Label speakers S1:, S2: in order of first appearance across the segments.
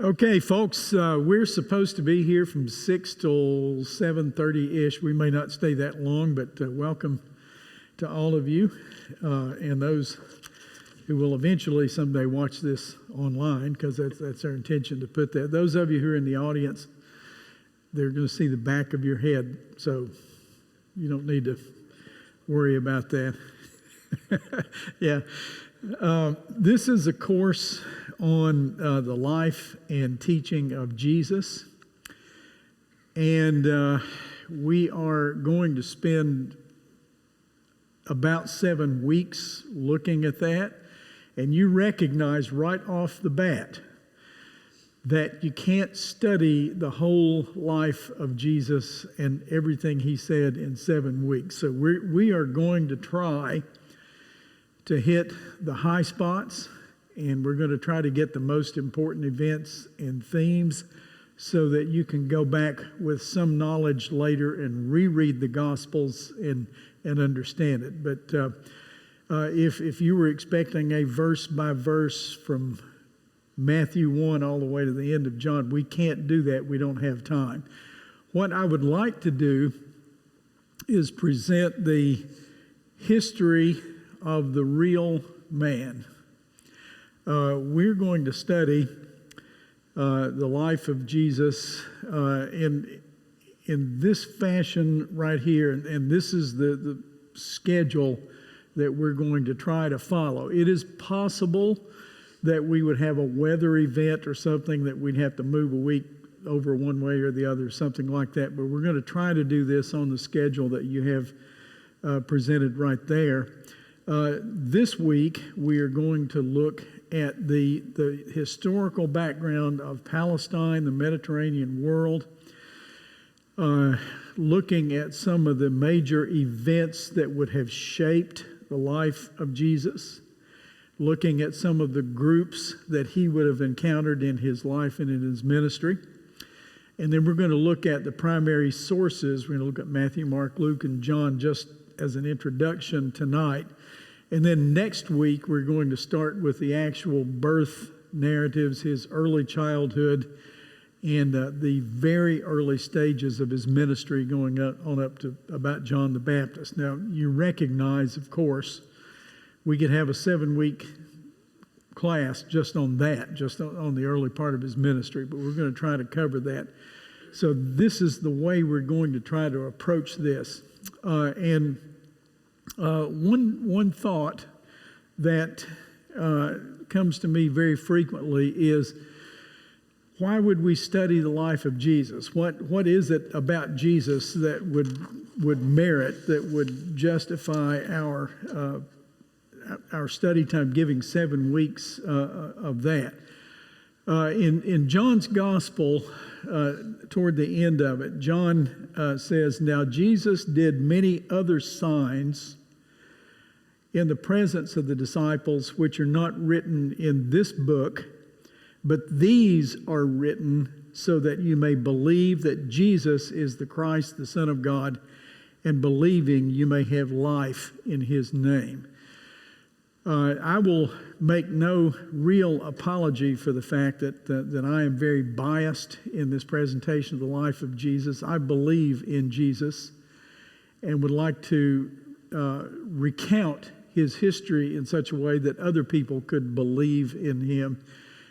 S1: Okay, folks, we're supposed to be here from 6 till 7:30-ish. We may not stay that long, but welcome to all of you and those who will eventually someday watch this online, because that's our intention to put that. Those of you who are in the audience, they're going to see the back of your head, so you don't need to worry about that. Yeah. This is a course on the life and teaching of Jesus. And we are going to spend about 7 weeks looking at that. And you recognize right off the bat that you can't study the whole life of Jesus and everything he said in 7 weeks. So we are going to try to hit the high spots, and we're going to try to get the most important events and themes so that you can go back with some knowledge later and reread the Gospels and understand it. But if you were expecting a verse by verse from Matthew 1 all the way to the end of John, we can't do that. We don't have time. What I would like to do is present the history of the real man. We're going to study the life of Jesus in this fashion right here, and this is the schedule that we're going to try to follow. It is possible that we would have a weather event or something that we'd have to move a week over one way or the other, something like that, but we're going to try to do this on the schedule that you have presented right there. This week, we are going to look at the historical background of Palestine, the Mediterranean world, looking at some of the major events that would have shaped the life of Jesus, looking at some of the groups that he would have encountered in his life and in his ministry. And then we're going to look at the primary sources. We're going to look at Matthew, Mark, Luke, and John just as an introduction tonight. And then next week, we're going to start with the actual birth narratives, his early childhood, and the very early stages of his ministry going on up to about John the Baptist. Now, you recognize, of course, we could have a 7-week class just on that, just on the early part of his ministry, but we're going to try to cover that. So this is the way we're going to try to approach this. One thought that comes to me very frequently is, why would we study the life of Jesus? What is it about Jesus that would merit, that would justify our study time, giving 7 weeks of that? In John's Gospel, toward the end of it, John says, "Now Jesus did many other signs in the presence of the disciples, which are not written in this book, but these are written so that you may believe that Jesus is the Christ, the Son of God, and believing you may have life in his name." I will make no real apology for the fact that I am very biased in this presentation of the life of Jesus. I believe in Jesus and would like to recount his history in such a way that other people could believe in him.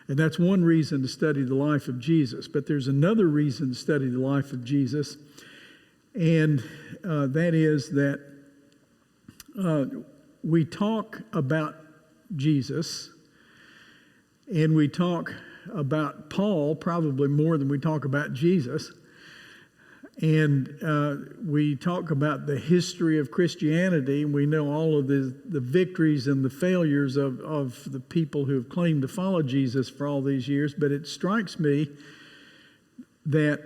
S1: And that's one reason to study the life of Jesus. But there's another reason to study the life of Jesus, and that is that we talk about Jesus, and we talk about Paul probably more than we talk about Jesus. And we talk about the history of Christianity, and we know all of the victories and the failures of the people who have claimed to follow Jesus for all these years. But it strikes me that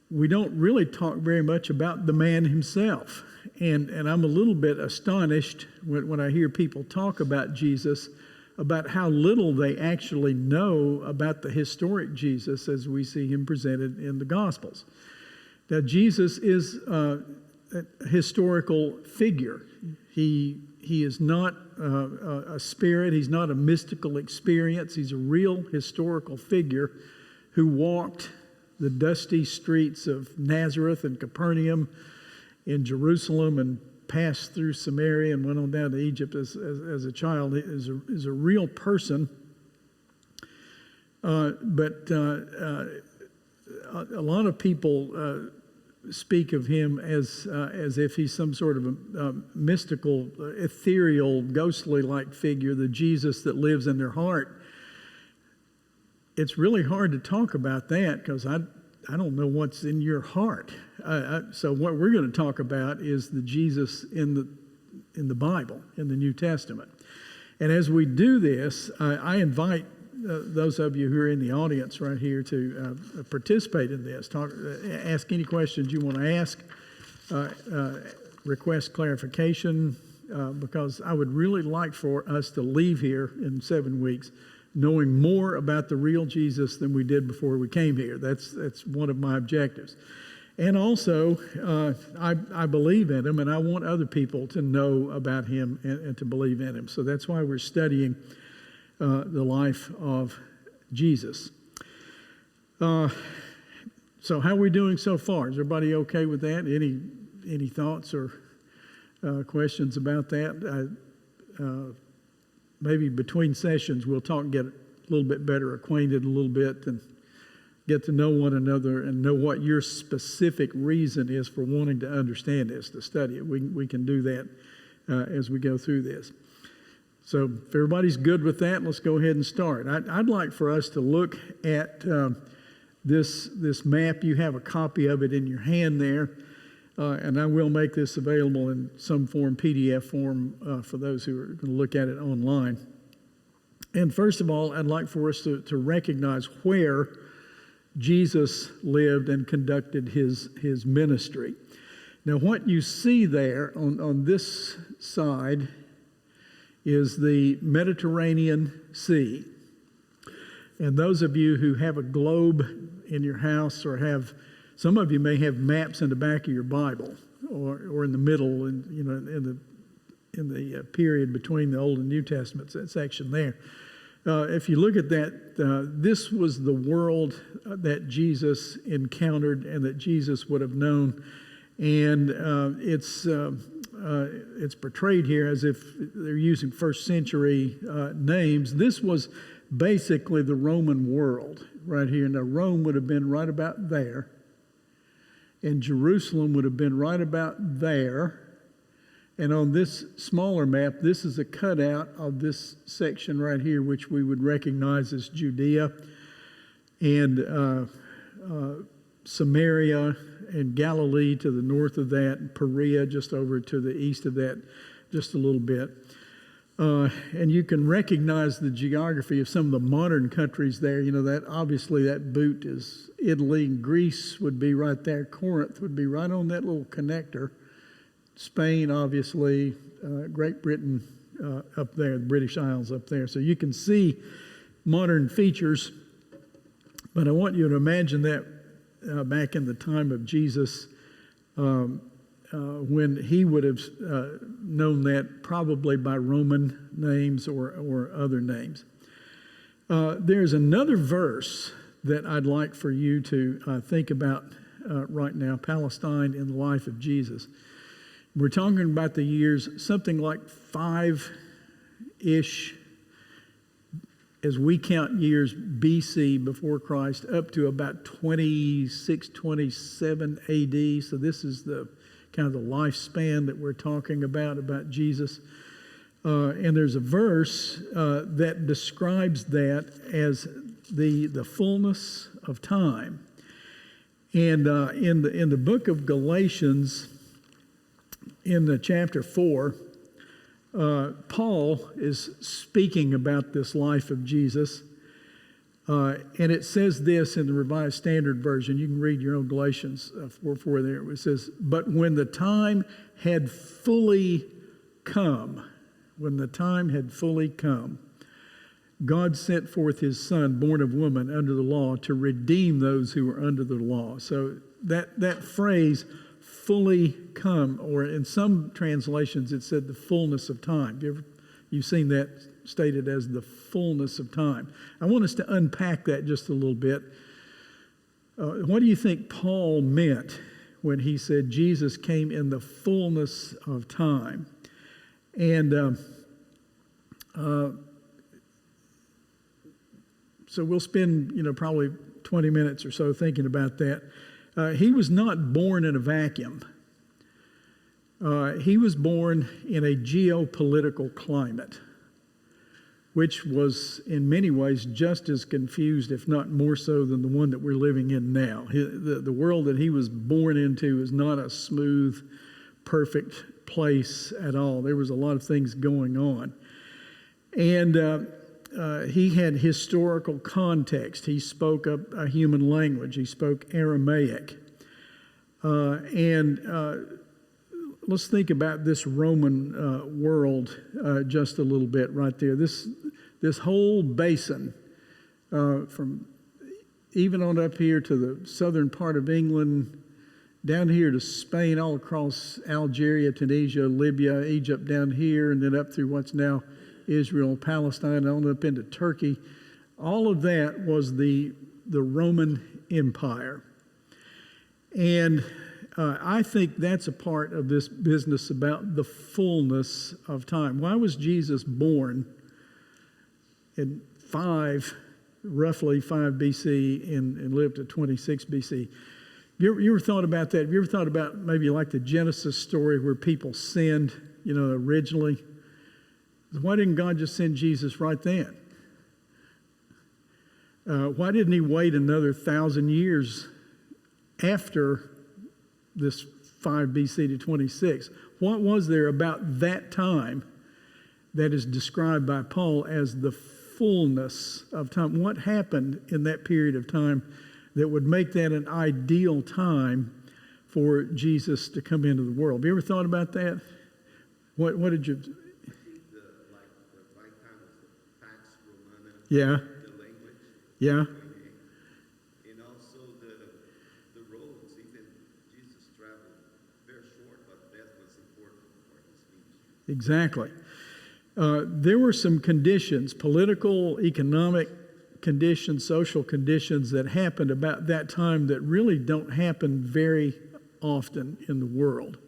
S1: we don't really talk very much about the man himself. And I'm a little bit astonished when I hear people talk about Jesus, about how little they actually know about the historic Jesus as we see him presented in the Gospels. Now, Jesus is a historical figure. He he is not a spirit. He's not a mystical experience. He's a real historical figure who walked the dusty streets of Nazareth and Capernaum in Jerusalem and passed through Samaria and went on down to Egypt as a child. He is a real person. But a lot of people speak of him as if he's some sort of a mystical, ethereal, ghostly-like figure, the Jesus that lives in their heart. It's really hard to talk about that because I don't know what's in your heart. So what we're going to talk about is the Jesus in the Bible, in the New Testament. And as we do this, I invite those of you who are in the audience right here to participate in this. Ask any questions you want to ask. Request clarification because I would really like for us to leave here in 7 weeks knowing more about the real Jesus than we did before we came here. That's one of my objectives. And also, I believe in him, and I want other people to know about him and to believe in him. So that's why we're studying the life of Jesus. So how are we doing so far? Is everybody okay with that? Any thoughts or questions about that? Maybe between sessions we'll talk and get a little bit better acquainted a little bit and get to know one another and know what your specific reason is for wanting to understand this, to study it. We can do that as we go through this. So if everybody's good with that, let's go ahead and start. I'd like for us to look at this map. You have a copy of it in your hand there, and I will make this available in some form, PDF form, for those who are going to look at it online. And first of all, I'd like for us to recognize where Jesus lived and conducted his ministry. Now, what you see there on this side is the Mediterranean Sea. And those of you who have a globe in your house or some of you may have maps in the back of your Bible or in the middle in the period between the Old and New Testaments, that section there. If you look at that, this was the world that Jesus encountered and that Jesus would have known. And it's portrayed here as if they're using first century names. This was basically the Roman world right here. Now, Rome would have been right about there, and Jerusalem would have been right about there. And on this smaller map, this is a cutout of this section right here, which we would recognize as Judea and Samaria and Galilee to the north of that, and Perea just over to the east of that just a little bit. And you can recognize the geography of some of the modern countries there. You know, that obviously that boot is Italy, and Greece would be right there. Corinth would be right on that little connector. Spain, obviously, Great Britain up there, the British Isles up there. So you can see modern features, but I want you to imagine that back in the time of Jesus, when he would have known that probably by Roman names or other names. There's another verse that I'd like for you to think about right now, Palestine in the life of Jesus. We're talking about the years, something like 5-ish, as we count years BC before Christ, up to about 26, 27 AD. So this is the kind of the lifespan that we're talking about Jesus. And there's a verse that describes that as the fullness of time. And in the book of Galatians, in the chapter 4, Paul is speaking about this life of Jesus. And it says this in the Revised Standard Version. You can read your own Galatians 4:4 there. It says, "But when the time had fully come," God sent forth his Son, born of woman, under the law, to redeem those who were under the law. So that phrase, fully come, or in some translations it said the fullness of time. You've seen that stated as the fullness of time. I want us to unpack that just a little bit. What do you think Paul meant when he said Jesus came in the fullness of time? And so we'll spend, probably 20 minutes or so thinking about that. He was not born in a vacuum. He was born in a geopolitical climate, which was in many ways just as confused, if not more so, than the one that we're living in now. The world that he was born into is not a smooth, perfect place at all. There was a lot of things going on. And he had historical context. He spoke a human language. He spoke Aramaic. Let's think about this Roman world just a little bit right there. This whole basin, from even on up here to the southern part of England, down here to Spain, all across Algeria, Tunisia, Libya, Egypt down here, and then up through what's now Israel, Palestine, on up into Turkey. All of that was the Roman Empire. And I think that's a part of this business about the fullness of time. Why was Jesus born in roughly 5 BC and lived to 26 BC? You ever thought about that? Have you ever thought about maybe like the Genesis story where people sinned, originally? Why didn't God just send Jesus right then? Why didn't he wait another 1,000 years after this 5 BC to 26? What was there about that time that is described by Paul as the fullness of time? What happened in that period of time that would make that an ideal time for Jesus to come into the world? Have you ever thought about that? What did you... Yeah.
S2: The language.
S1: Yeah.
S2: And also the roads. Even Jesus traveled very short, but that was important for his ministry.
S1: Exactly. There were some conditions, political, economic conditions, social conditions that happened about that time that really don't happen very often in the world.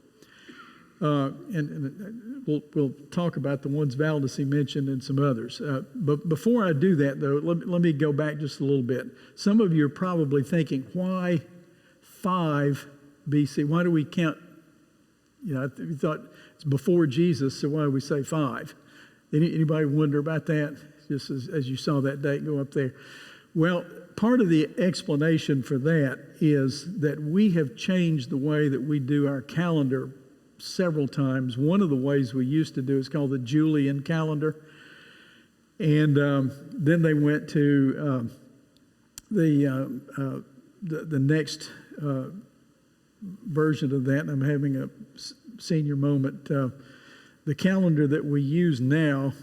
S1: And we'll talk about the ones Valdez mentioned and some others. But before I do that, though, let me go back just a little bit. Some of you are probably thinking, why 5 BC? Why do we count? You thought it's before Jesus, so why do we say 5? Anybody wonder about that? Just as you saw that date go up there. Well, part of the explanation for that is that we have changed the way that we do our calendar several times. One of the ways we used to do is called the Julian calendar. And then they went to the next version of that, and I'm having a senior moment. The calendar that we use now,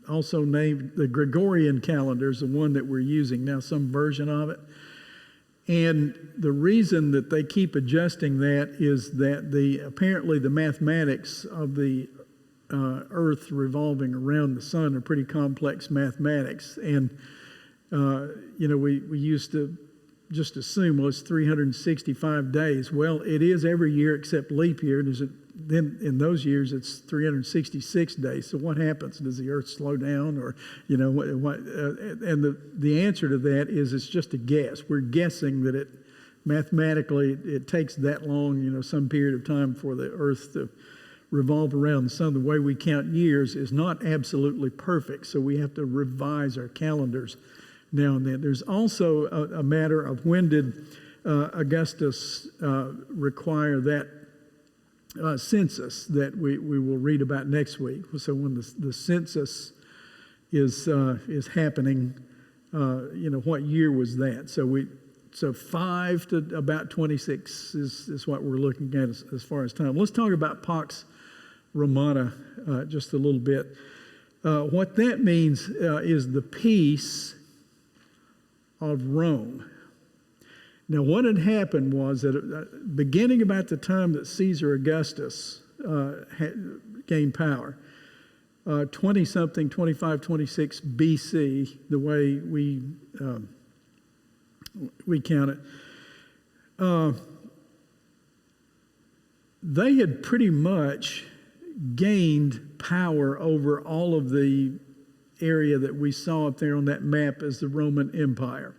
S1: also named the Gregorian calendar, is the one that we're using now, some version of it. And the reason that they keep adjusting that is that apparently the mathematics of the Earth revolving around the sun are pretty complex mathematics. And, we used to just assume, well, it's 365 days. Well, it is every year except leap year. Then in those years, it's 366 days. So what happens? Does the Earth slow down, or what? And the answer to that is it's just a guess. We're guessing that mathematically it takes that long, some period of time for the Earth to revolve around the sun. The way we count years is not absolutely perfect, so we have to revise our calendars now and then. There's also a matter of when did Augustus require that census that we will read about next week. So when the census is happening, what year was that? So 5 to about 26 is what we're looking at as far as time. Let's talk about Pax Romana just a little bit. What that means is the peace of Rome. Now, what had happened was that beginning about the time that Caesar Augustus gained power, 20-something, 25, 26 BC, the way we count it, they had pretty much gained power over all of the area that we saw up there on that map as the Roman Empire.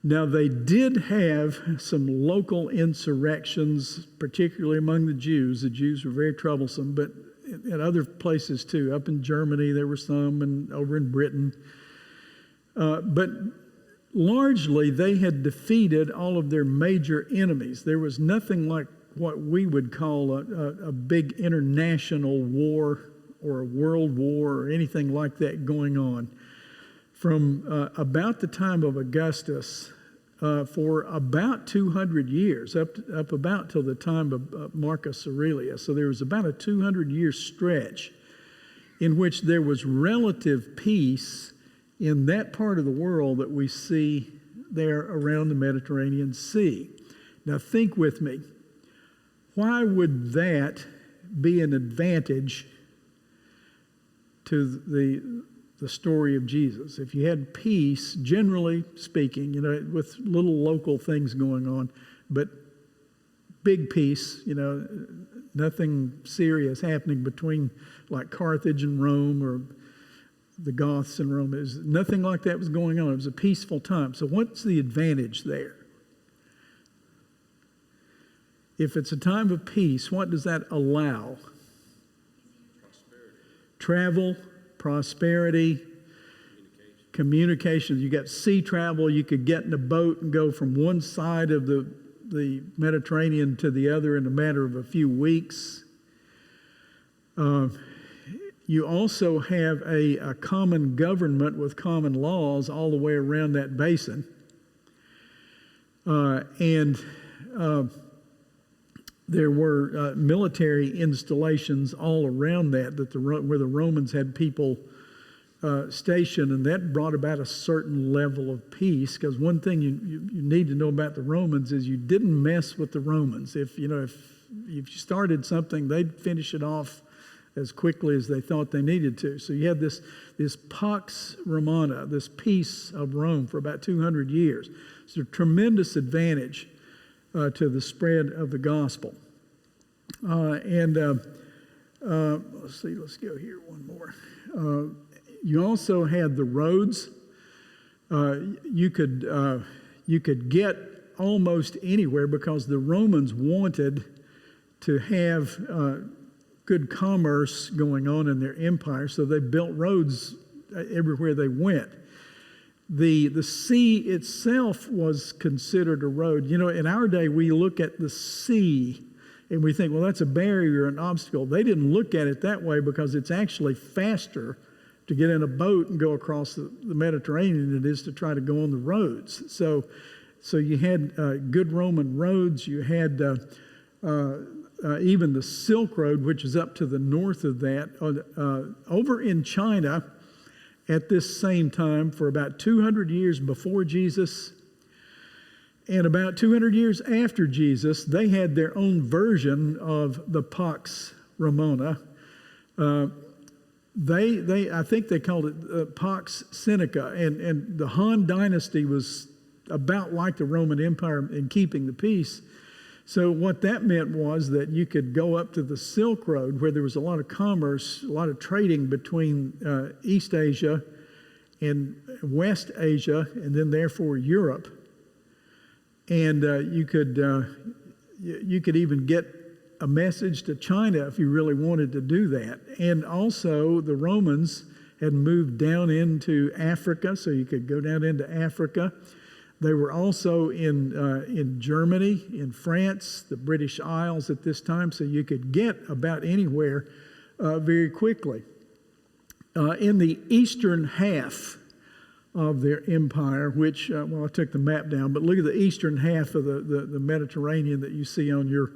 S1: Now, they did have some local insurrections, particularly among the Jews. The Jews were very troublesome, but in other places too. Up in Germany, there were some, and over in Britain. But largely, they had defeated all of their major enemies. There was nothing like what we would call a big international war or a world war or anything like that going on. From about the time of Augustus, for about 200 years, up about till the time of Marcus Aurelius. So there was about a 200-year stretch in which there was relative peace in that part of the world that we see there around the Mediterranean Sea. Now think with me. Why would that be an advantage to the story of Jesus? If you had peace, generally speaking, with little local things going on, but big peace, nothing serious happening between like Carthage and Rome or the Goths in Rome. Nothing like that was going on. It was a peaceful time. So what's the advantage there? If it's a time of peace, what does that allow? Travel, prosperity, communications. You got sea travel. You could get in a boat and go from one side of the Mediterranean to the other in a matter of a few weeks. You also have a common government with common laws all the way around that basin. There were military installations all around where the Romans had people stationed, and that brought about a certain level of peace. Because one thing you need to know about the Romans is you didn't mess with the Romans. If you started something, they'd finish it off as quickly as they thought they needed to. So you had this Pax Romana, this peace of Rome for about 200 years. It's a tremendous advantage to the spread of the gospel. Let's see, let's go here one more. You also had the roads. You could get almost anywhere because the Romans wanted to have good commerce going on in their empire, so they built roads everywhere they went. The sea itself was considered a road. In our day, we look at the sea and we think, well, that's a barrier, an obstacle. They didn't look at it that way because it's actually faster to get in a boat and go across the Mediterranean than it is to try to go on the roads. So you had good Roman roads. You had even the Silk Road, which is up to the north of that. Over in China, at this same time, for about 200 years before Jesus and about 200 years after Jesus, they had their own version of the Pax Romana. I think they called it Pax Seneca, and the Han dynasty was about like the Roman Empire in keeping the peace. So what that meant was that you could go up to the Silk Road where there was a lot of commerce, a lot of trading between East Asia and West Asia, and then therefore Europe. And you could even get a message to China if you really wanted to do that. And also the Romans had moved down into Africa, so you could go down into Africa. They were also in Germany, in France, the British Isles at this time, so you could get about anywhere very quickly. In the eastern half of their empire, which, I took the map down, but look at the eastern half of the Mediterranean that you see on your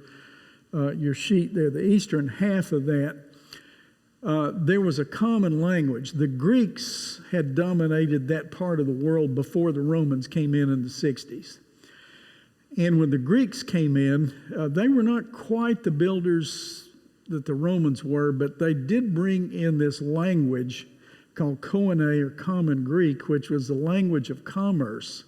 S1: sheet there. The eastern half of that, there was a common language. The Greeks had dominated that part of the world before the Romans came in the 60s. And when the Greeks came in, they were not quite the builders that the Romans were, but they did bring in this language called Koine, or Common Greek, which was the language of commerce.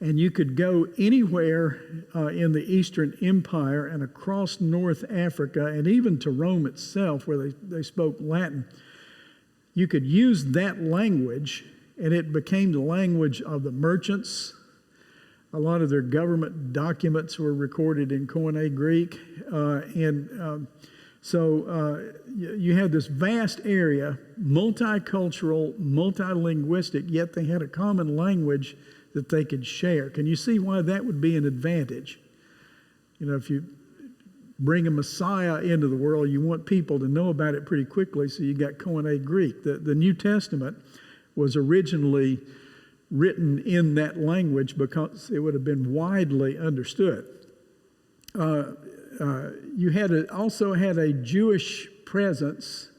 S1: And you could go anywhere in the Eastern Empire and across North Africa and even to Rome itself, where they spoke Latin. You could use that language, and it became the language of the merchants. A lot of their government documents were recorded in Koine Greek. So you had this vast area, multicultural, multilinguistic, yet they had a common language that they could share. Can you see why that would be an advantage? You know, if you bring a Messiah into the world, you want people to know about it pretty quickly, so you got Koine Greek. The New Testament was originally written in that language because it would have been widely understood. You also had a Jewish presence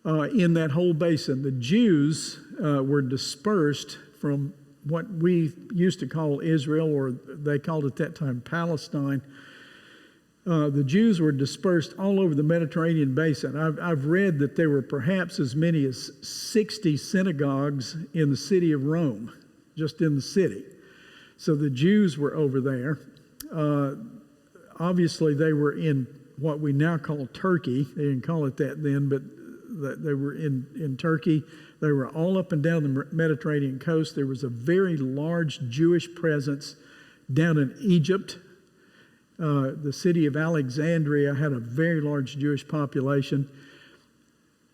S1: in that whole basin. The Jews were dispersed from what we used to call Israel, or they called it at that time Palestine. The Jews were dispersed all over the Mediterranean basin. I've read that there were perhaps as many as 60 synagogues in the city of Rome, just in the city. So the Jews were over there. Obviously, they were in what we now call Turkey. They didn't call it that then, but they were in Turkey. They were all up and down the Mediterranean coast. There was a very large Jewish presence down in Egypt. The city of Alexandria had a very large Jewish population.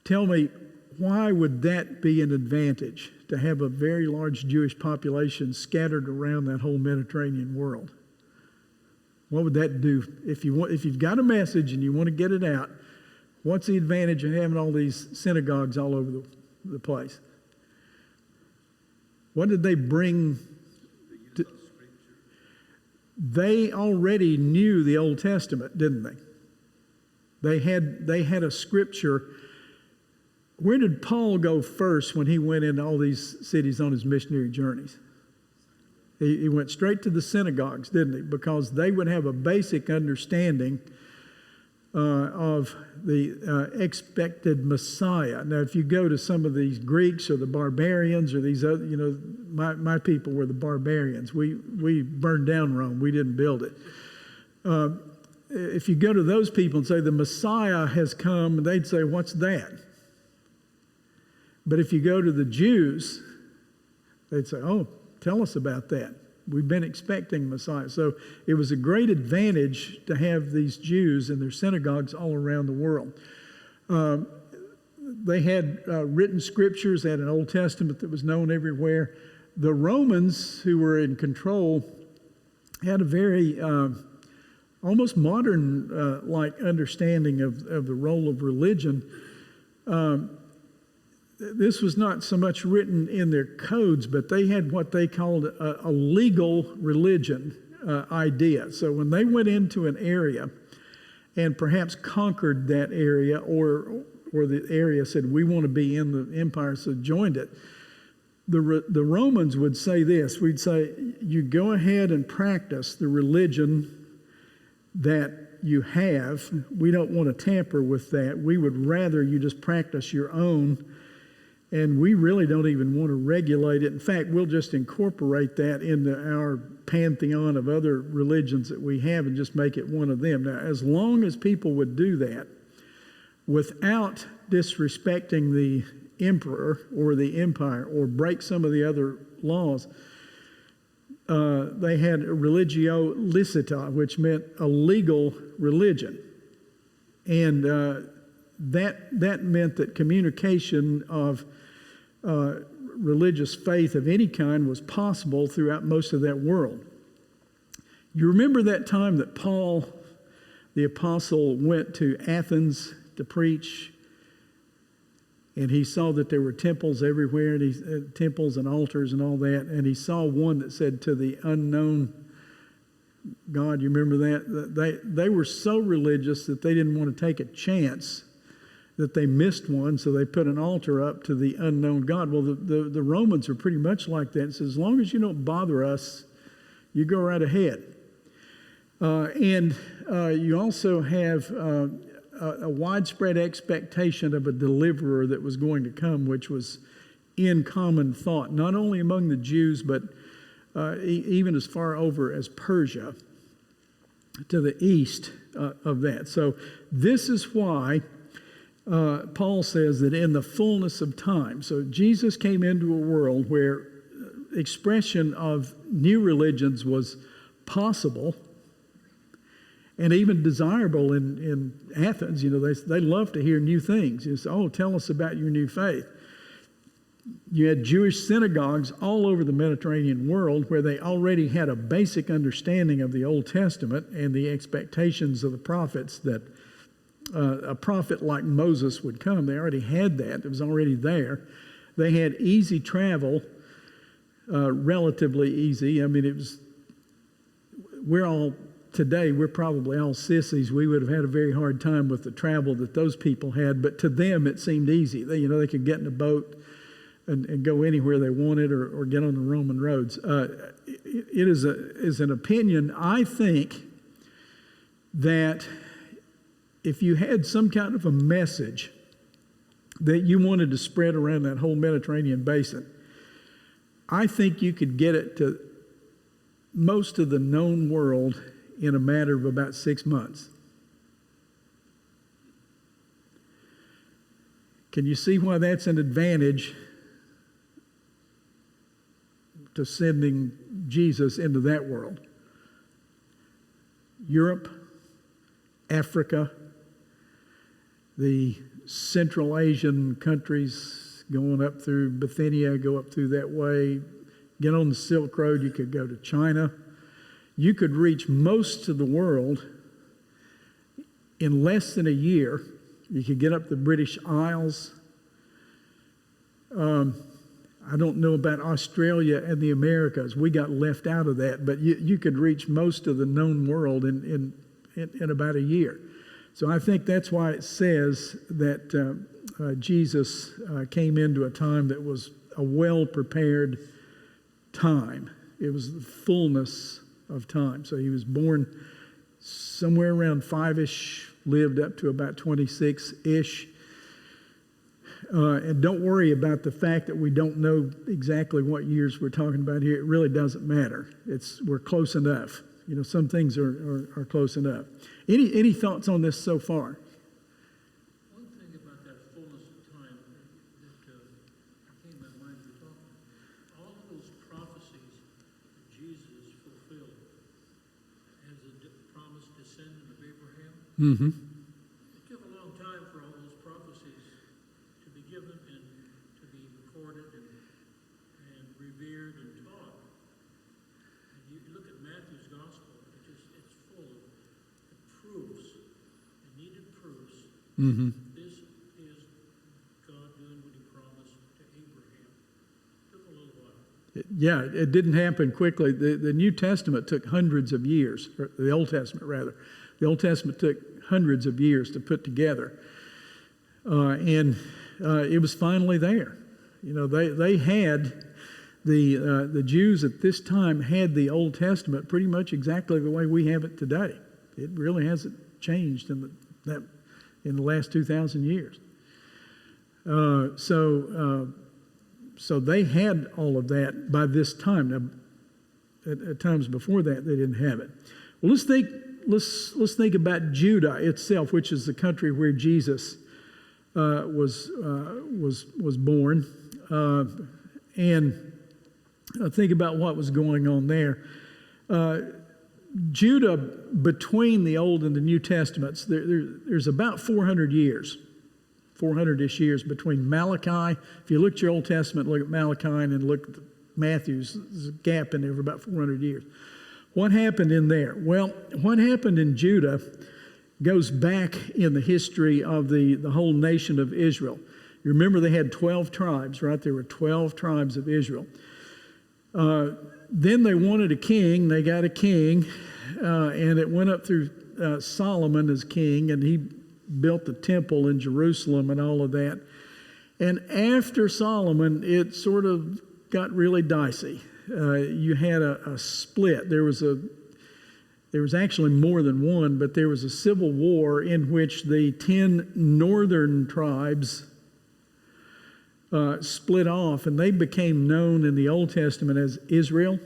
S1: Tell me, why would that be an advantage, to have a very large Jewish population scattered around that whole Mediterranean world? What would that do? If you've got a message and you want to get it out, what's the advantage of having all these synagogues all over the place? What did they bring? They already knew the Old Testament, didn't they? They had a scripture. Where did Paul go first when he went into all these cities on his missionary journeys? He went straight to the synagogues, didn't he? Because they would have a basic understanding of the expected Messiah. Now, if you go to some of these Greeks or the barbarians or these other, you know, my people were the barbarians. We burned down Rome. We didn't build it. If you go to those people and say the Messiah has come, they'd say, what's that? But if you go to the Jews, they'd say, oh, tell us about that. We've been expecting Messiah. So it was a great advantage to have these Jews in their synagogues all around the world. They had written scriptures, they had an Old Testament that was known everywhere. The Romans, who were in control, had a very almost modern like understanding of the role of religion. This was not so much written in their codes, but they had what they called a legal religion idea. So when they went into an area and perhaps conquered that area, or the area said, we want to be in the empire, so joined it, the Romans would say this. We'd say, you go ahead and practice the religion that you have. We don't want to tamper with that. We would rather you just practice your own. And we really don't even want to regulate it. In fact, we'll just incorporate that into our pantheon of other religions that we have and just make it one of them. Now, as long as people would do that without disrespecting the emperor or the empire or break some of the other laws, they had religio licita, which meant a legal religion. And that meant that communication of religious faith of any kind was possible throughout most of that world. You remember that time that Paul, the apostle, went to Athens to preach, and he saw that there were temples everywhere, and temples and altars and all that, and he saw one that said, to the unknown God. You remember that? They were so religious that they didn't want to take a chance that they missed one, so they put an altar up to the unknown God. Well, the Romans are pretty much like that. It says, as long as you don't bother us, You go right ahead. And you also have a widespread expectation of a deliverer that was going to come, which was in common thought, not only among the Jews, but even as far over as Persia, to the east of that. So this is why Paul says that in the fullness of time. So Jesus came into a world where expression of new religions was possible and even desirable in Athens. You know, they love to hear new things. You say, oh, tell us about your new faith. You had Jewish synagogues all over the Mediterranean world where they already had a basic understanding of the Old Testament and the expectations of the prophets that a prophet like Moses would come. They already had that. It was already there. They had easy travel, relatively easy. I mean, today, we're probably all sissies. We would have had a very hard time with the travel that those people had, but to them it seemed easy. They could get in a boat and go anywhere they wanted or get on the Roman roads. It is an opinion, I think, that if you had some kind of a message that you wanted to spread around that whole Mediterranean basin, I think you could get it to most of the known world in a matter of about 6 months. Can you see why that's an advantage to sending Jesus into that world? Europe, Africa, the Central Asian countries going up through Bithynia, go up through that way, get on the Silk Road, you could go to China. You could reach most of the world in less than a year. You could get up the British Isles. I don't know about Australia and the Americas. We got left out of that, but you could reach most of the known world in about a year. So I think that's why it says that Jesus came into a time that was a well-prepared time. It was the fullness of time. So he was born somewhere around 5-ish, lived up to about 26-ish. And don't worry about the fact that we don't know exactly what years we're talking about here. It really doesn't matter. We're close enough. You know, some things are close enough. Any thoughts on this so far?
S3: One thing about that fullness of time that came to my mind for talking, all of those prophecies that Jesus fulfilled as a promised descendant of Abraham.
S1: Mm-hmm.
S3: It took a long time for all those prophecies to be given and to be recorded and revered and taught. And you look at Matthew's gospel, it's full of proofs, and needed proofs.
S1: Mm-hmm.
S3: This is God doing what he promised to Abraham. It took a little while.
S1: It didn't happen quickly. The New Testament took hundreds of years, or the Old Testament rather. The Old Testament took hundreds of years to put together. And it was finally there. You know, they had, the Jews at this time had the Old Testament pretty much exactly the way we have it today. It really hasn't changed in the last 2,000 years. So they had all of that by this time. Now, at times before that, they didn't have it. Well, let's think about Judah itself, which is the country where Jesus was born, and think about what was going on there. Judah, between the Old and the New Testaments, there's about 400 years, 400-ish years between Malachi. If you look at your Old Testament, look at Malachi, and look at Matthew's, there's a gap in there of about 400 years. What happened in there? Well, what happened in Judah goes back in the history of the whole nation of Israel. You remember they had 12 tribes, right? There were 12 tribes of Israel. Then they wanted a king. They got a king, and it went up through Solomon as king, and he built the temple in Jerusalem and all of that. And after Solomon, it sort of got really dicey. You had a split. There was actually more than one, but there was a civil war in which the 10 northern tribes split off, and they became known in the Old Testament as Israel.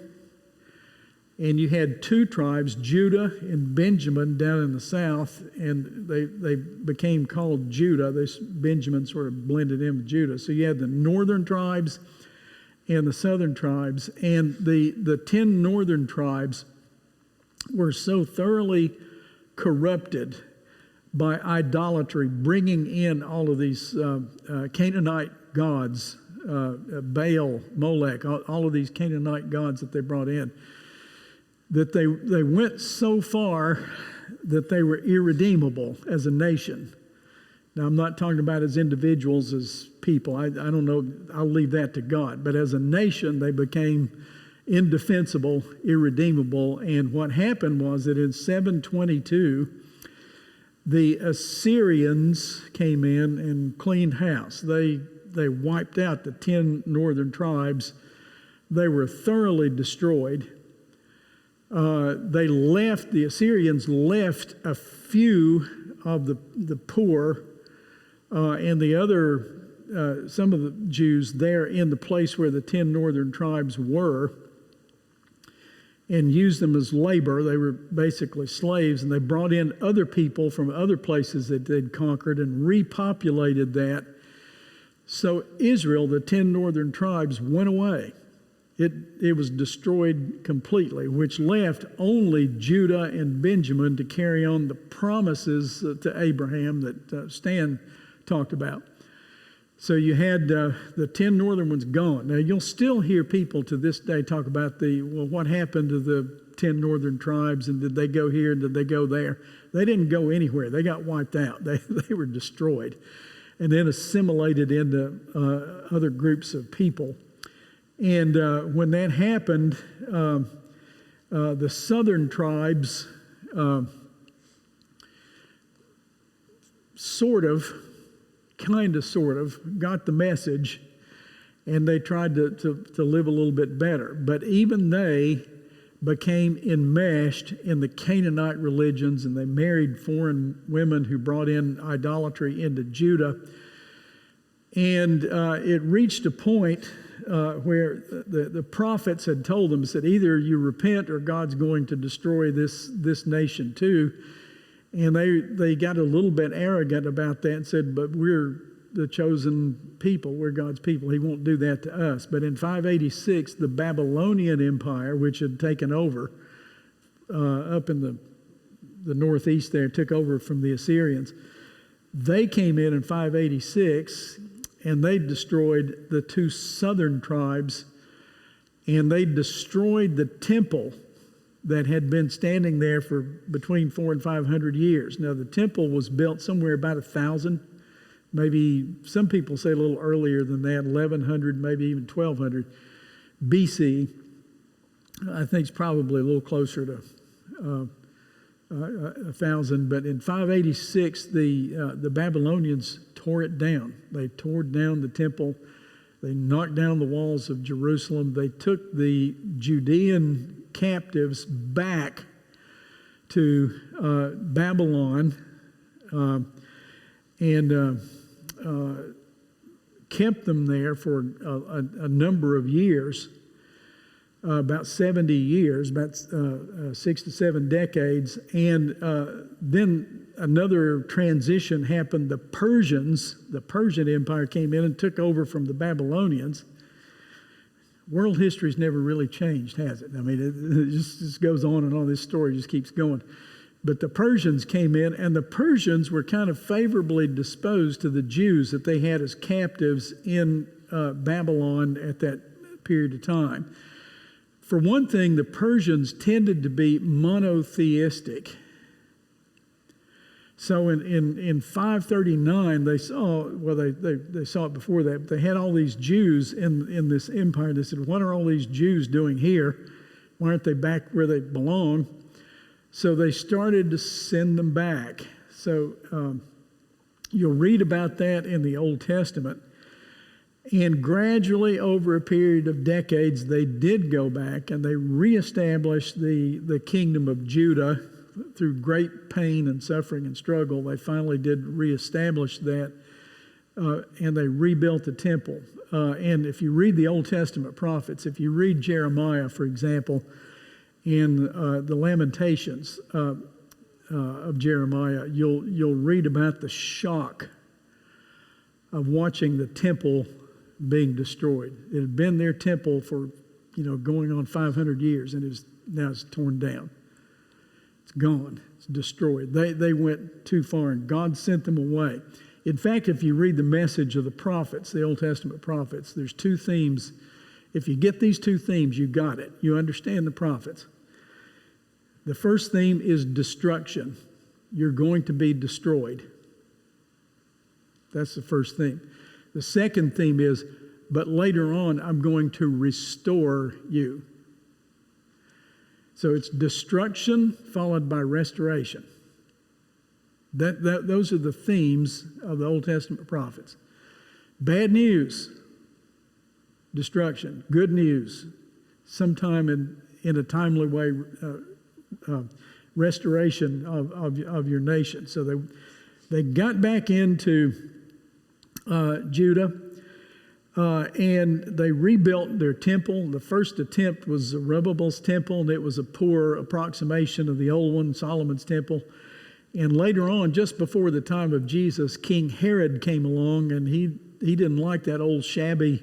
S1: And you had two tribes, Judah and Benjamin, down in the south, and they became called Judah. Benjamin sort of blended in with Judah. So you had the northern tribes and the southern tribes, and the 10 northern tribes were so thoroughly corrupted by idolatry, bringing in all of these Canaanite gods, Baal, Molech, all of these Canaanite gods that they brought in, that they went so far that they were irredeemable as a nation. Now, I'm not talking about as individuals, as people. I don't know. I'll leave that to God. But as a nation, they became indefensible, irredeemable. And what happened was that in 722, the Assyrians came in and cleaned house. They wiped out the 10 northern tribes. They were thoroughly destroyed. The Assyrians left a few of the poor and the other, some of the Jews there in the place where the 10 northern tribes were, and used them as labor. They were basically slaves, and they brought in other people from other places that they'd conquered and repopulated that. So Israel, the 10 northern tribes, went away. It was destroyed completely, which left only Judah and Benjamin to carry on the promises to Abraham that Stan talked about. So you had the 10 northern ones gone. Now, you'll still hear people to this day talk about what happened to the 10 northern tribes, and did they go here, and did they go there? They didn't go anywhere. They got wiped out. They were destroyed and then assimilated into other groups of people. And when that happened, the southern tribes sort of got the message, and they tried to live a little bit better. But even they became enmeshed in the Canaanite religions, and they married foreign women who brought in idolatry into Judah. And it reached a point where the prophets had told them, said, either you repent or God's going to destroy this nation too. And they got a little bit arrogant about that and said, but we're the chosen people. We're God's people. He won't do that to us. But in 586, the Babylonian Empire, which had taken over up in the northeast there, took over from the Assyrians. They came in 586, and they destroyed the two southern tribes, and they destroyed the temple that had been standing there for between 400 and 500 years. Now, the temple was built somewhere about 1,000, maybe some people say a little earlier than that, 1,100, maybe even 1,200 BC. I think it's probably a little closer to 1,000. But in 586, the Babylonians tore it down. They tore down the temple. They knocked down the walls of Jerusalem. They took the Judean captives back to Babylon and kept them there for a number of years, about 70 years, about 6 to 7 decades. And then another transition happened. The Persian Empire came in and took over from the Babylonians. World history's never really changed, has it? I mean, it just goes on and on. This story just keeps going. But the Persians came in, and the Persians were kind of favorably disposed to the Jews that they had as captives in Babylon at that period of time. For one thing, the Persians tended to be monotheistic. So in 539, they saw, well, they saw it before that, but they had all these Jews in this empire. They said, what are all these Jews doing here? Why aren't they back where they belong? So they started to send them back. So you'll read about that in the Old Testament. And gradually, over a period of decades, they did go back and they reestablished the kingdom of Judah through great pain and suffering and struggle. They finally did reestablish that, and they rebuilt the temple. And if you read the Old Testament prophets, if you read Jeremiah, for example, in the Lamentations of Jeremiah, you'll read about the shock of watching the temple being destroyed. It had been their temple for, going on 500 years, and now it's torn down. It's gone. It's destroyed. They went too far, and God sent them away. In fact, if you read the message of the prophets, the Old Testament prophets, there's two themes. If you get these two themes, you got it. You understand the prophets. The first theme is destruction. You're going to be destroyed. That's the first theme. The second theme is, but later on, I'm going to restore you. So it's destruction followed by restoration. Those are the themes of the Old Testament prophets. Bad news, destruction. Good news, sometime in a timely way, restoration of your nation. So they got back into Judah, and they rebuilt their temple. The first attempt was Zerubbabel's temple, and it was a poor approximation of the old one, Solomon's temple. And later on, just before the time of Jesus, King Herod came along, and he didn't like that old shabby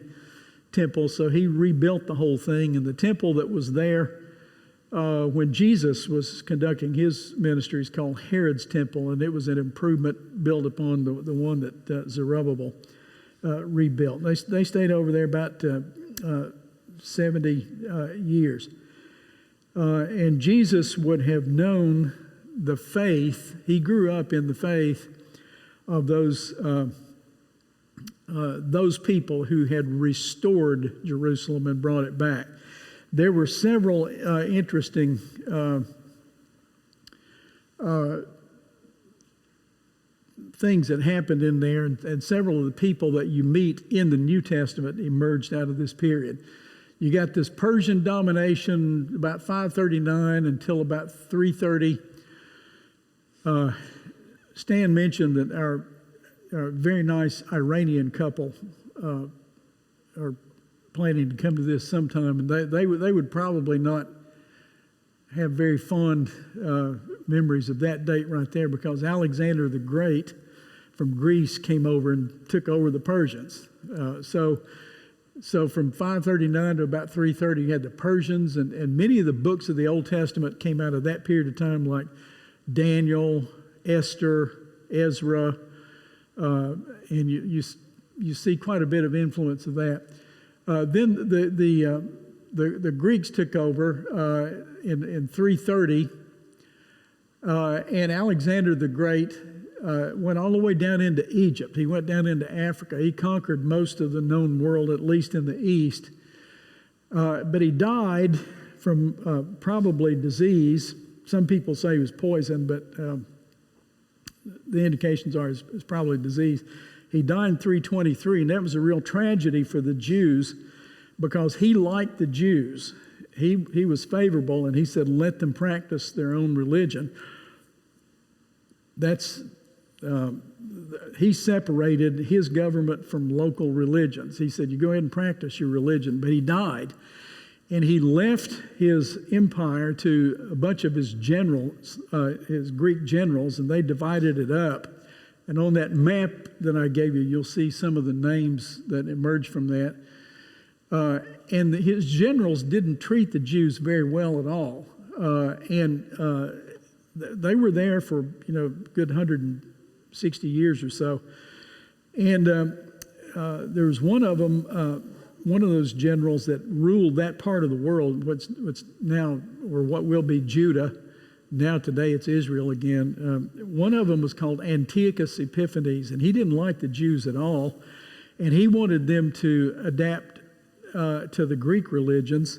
S1: temple, so he rebuilt the whole thing. And the temple that was there when Jesus was conducting his ministry is called Herod's temple, and it was an improvement built upon the one that Zerubbabel rebuilt. They stayed over there about 70 years. And Jesus would have known the faith. He grew up in the faith of those people who had restored Jerusalem and brought it back. There were several interesting things that happened in there, and several of the people that you meet in the New Testament emerged out of this period. You got this Persian domination about 539 until about 330. Stan mentioned that our very nice Iranian couple are planning to come to this sometime, and they would probably not have very fond memories of that date right there, because Alexander the Great from Greece came over and took over the Persians. So from 539 to about 330, you had the Persians, and many of the books of the Old Testament came out of that period of time, like Daniel, Esther, Ezra, and you see quite a bit of influence of that. Then the Greeks took over in 330, and Alexander the Great went all the way down into Egypt. He went down into Africa. He conquered most of the known world, at least in the east. But he died from probably disease. Some people say he was poisoned, but the indications are it's probably disease. He died in 323, and that was a real tragedy for the Jews, because he liked the Jews. He was favorable, and he said, let them practice their own religion. He separated his government from local religions. He said, you go ahead and practice your religion. But he died, and he left his empire to a bunch of his generals, his Greek generals, and they divided it up. And on that map that I gave you, you'll see some of the names that emerged from that. And his generals didn't treat the Jews very well at all. They were there for, a good 160 years or so. And there was one of them, one of those generals that ruled that part of the world, what's now, or what will be Judah. Now today it's Israel again. One of them was called Antiochus Epiphanes, and he didn't like the Jews at all, and he wanted them to adapt to the Greek religions.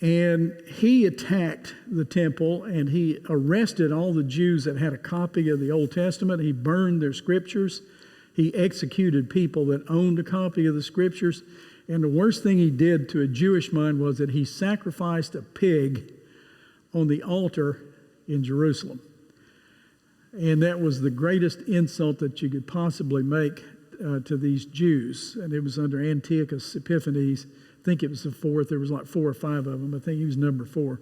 S1: And he attacked the temple, and he arrested all the Jews that had a copy of the Old Testament. He burned their scriptures. He executed people that owned a copy of the Scriptures. And the worst thing he did to a Jewish mind was that he sacrificed a pig on the altar in Jerusalem. And that was the greatest insult that you could possibly make to these Jews. And it was under Antiochus Epiphanes. I think it was the fourth. There was like 4 or 5 of them. I think he was number 4.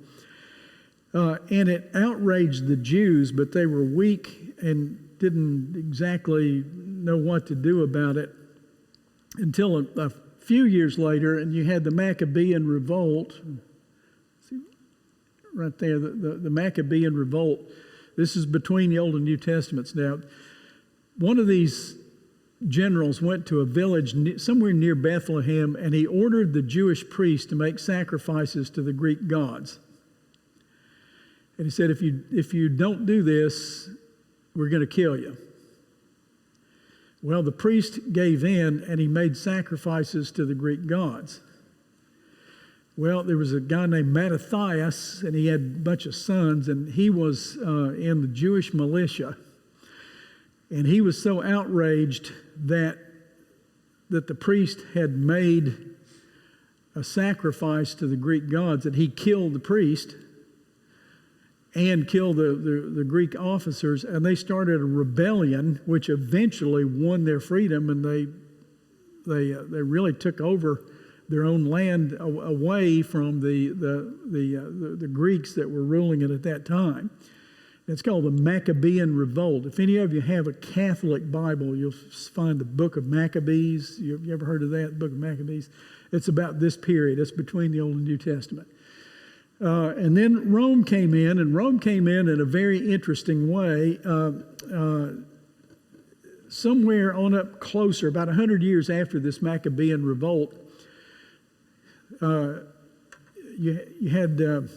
S1: And it outraged the Jews, but they were weak and didn't exactly know what to do about it until a few years later, and you had the Maccabean revolt. See, right there, the Maccabean revolt. This is between the Old and New Testaments now. One of these generals went to a village somewhere near Bethlehem, and he ordered the Jewish priests to make sacrifices to the Greek gods. And he said, if you don't do this, we're going to kill you. Well, the priest gave in, and he made sacrifices to the Greek gods. Well, there was a guy named Mattathias, and he had a bunch of sons, and he was in the Jewish militia. And he was so outraged that the priest had made a sacrifice to the Greek gods that he killed the priest and killed the Greek officers, and they started a rebellion, which eventually won their freedom, and they really took over their own land away from the Greeks that were ruling it at that time. It's called the Maccabean Revolt. If any of you have a Catholic Bible, you'll find the Book of Maccabees. You ever heard of that, the Book of Maccabees? It's about this period. It's between the Old and New Testament. And then Rome came in, and Rome came in a very interesting way. Somewhere on up closer, about 100 years after this Maccabean Revolt, you had...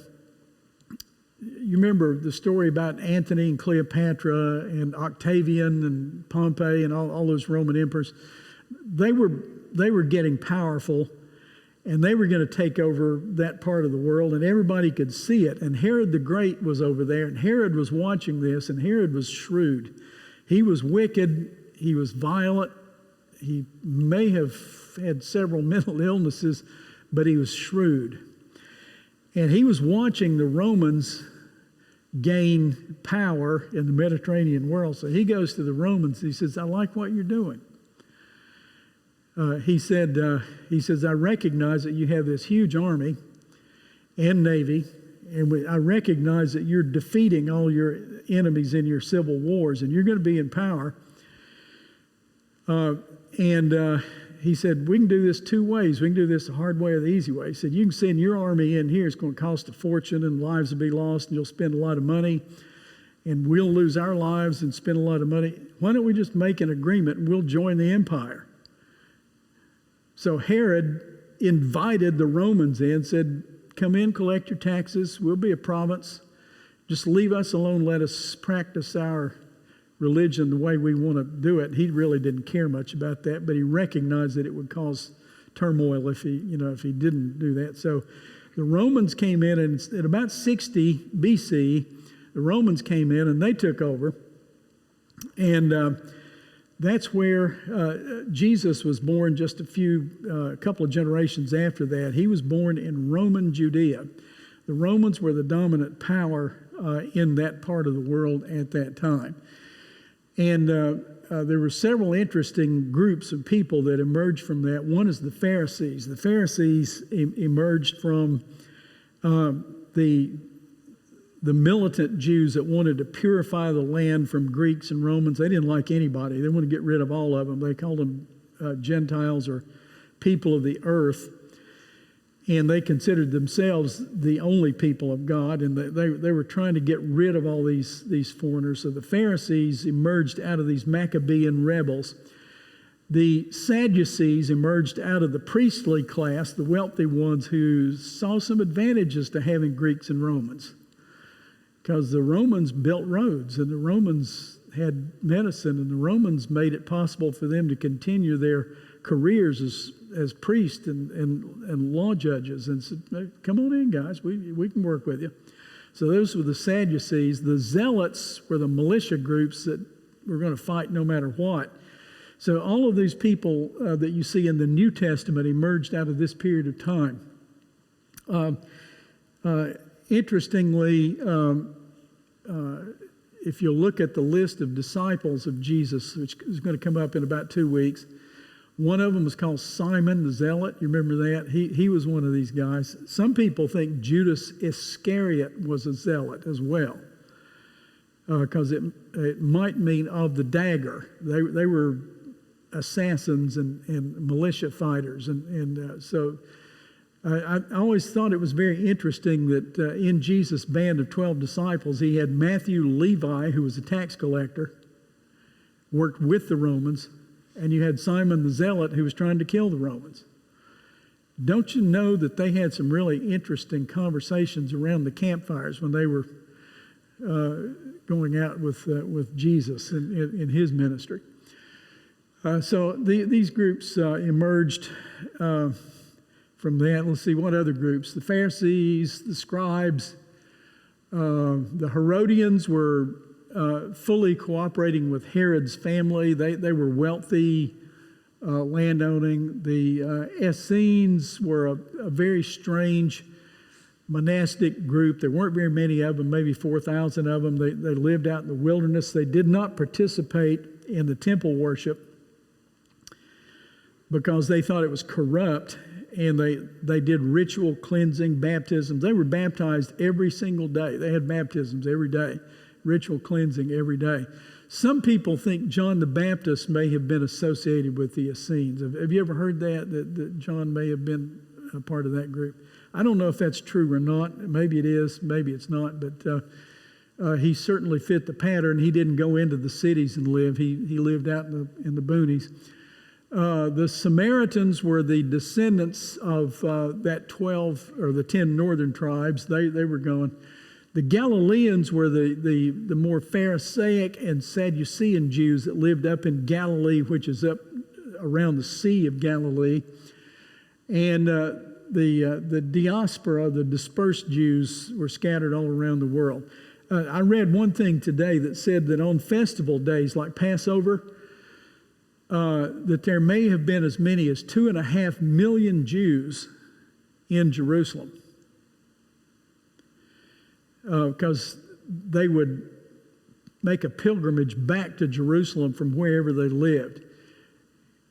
S1: You remember the story about Antony and Cleopatra and Octavian and Pompey and all those Roman emperors. They were getting powerful, and they were going to take over that part of the world, and everybody could see it. And Herod the Great was over there, and Herod was watching this, and Herod was shrewd. He was wicked. He was violent. He may have had several mental illnesses, but he was shrewd. And he was watching the Romans gain power in the Mediterranean world. So he goes to the Romans. He says, I like what you're doing. He says, I recognize that you have this huge army and navy, and I recognize that you're defeating all your enemies in your civil wars, and you're going to be in power. He said, we can do this 2 ways. We can do this the hard way or the easy way. He said, you can send your army in here. It's going to cost a fortune, and lives will be lost, and you'll spend a lot of money, and we'll lose our lives and spend a lot of money. Why don't we just make an agreement, and we'll join the empire? So Herod invited the Romans in, said, come in, collect your taxes. We'll be a province. Just leave us alone. Let us practice our religion the way we want to do it. He really didn't care much about that, but he recognized that it would cause turmoil if he didn't do that. So the Romans came in, and at about 60 BC, the Romans came in and they took over. And that's where Jesus was born just a couple of generations after that. He was born in Roman Judea. The Romans were the dominant power in that part of the world at that time. And there were several interesting groups of people that emerged from that. One is the Pharisees. The Pharisees emerged from the militant Jews that wanted to purify the land from Greeks and Romans. They didn't like anybody. They wanted to get rid of all of them. They called them Gentiles or people of the earth. And they considered themselves the only people of God, and they were trying to get rid of all these foreigners. So the Pharisees emerged out of these Maccabean rebels. The Sadducees emerged out of the priestly class, the wealthy ones who saw some advantages to having Greeks and Romans, because the Romans built roads, and the Romans had medicine, and the Romans made it possible for them to continue their careers as priests and law judges, and said, come on in, guys, we can work with you. So those were the Sadducees. The Zealots were the militia groups that were going to fight no matter what. So all of these people that you see in the New Testament emerged out of this period of time. Interestingly, if you look at the list of disciples of Jesus, which is going to come up in about 2 weeks, one of them was called Simon the Zealot. You remember that? He was one of these guys. Some people think Judas Iscariot was a zealot as well, because it might mean of the dagger. They were assassins and militia fighters. So I always thought it was very interesting that in Jesus' band of 12 disciples, he had Matthew Levi, who was a tax collector, worked with the Romans, and you had Simon the Zealot, who was trying to kill the Romans. Don't you know that they had some really interesting conversations around the campfires when they were going out with Jesus in his ministry? So these groups emerged from that. Let's see, what other groups? The Pharisees, the scribes, the Herodians were fully cooperating with Herod's family. They were wealthy, landowning. The Essenes were a very strange monastic group. There weren't very many of them, maybe 4,000 of them. They lived out in the wilderness. They did not participate in the temple worship because they thought it was corrupt, and they did ritual cleansing, baptisms. They were baptized every single day. They had baptisms every day, ritual cleansing every day. Some people think John the Baptist may have been associated with the Essenes. Have you ever heard that John may have been a part of that group? I don't know if that's true or not. Maybe it is, maybe it's not, but he certainly fit the pattern. He didn't go into the cities and live. He lived out in the boonies. The Samaritans were the descendants of that 12 or the 10 northern tribes. They were going. The Galileans were the more Pharisaic and Sadducean Jews that lived up in Galilee, which is up around the Sea of Galilee. And the diaspora, the dispersed Jews, were scattered all around the world. I read one thing today that said that on festival days like Passover, that there may have been as many as 2.5 million Jews in Jerusalem, because they would make a pilgrimage back to Jerusalem from wherever they lived.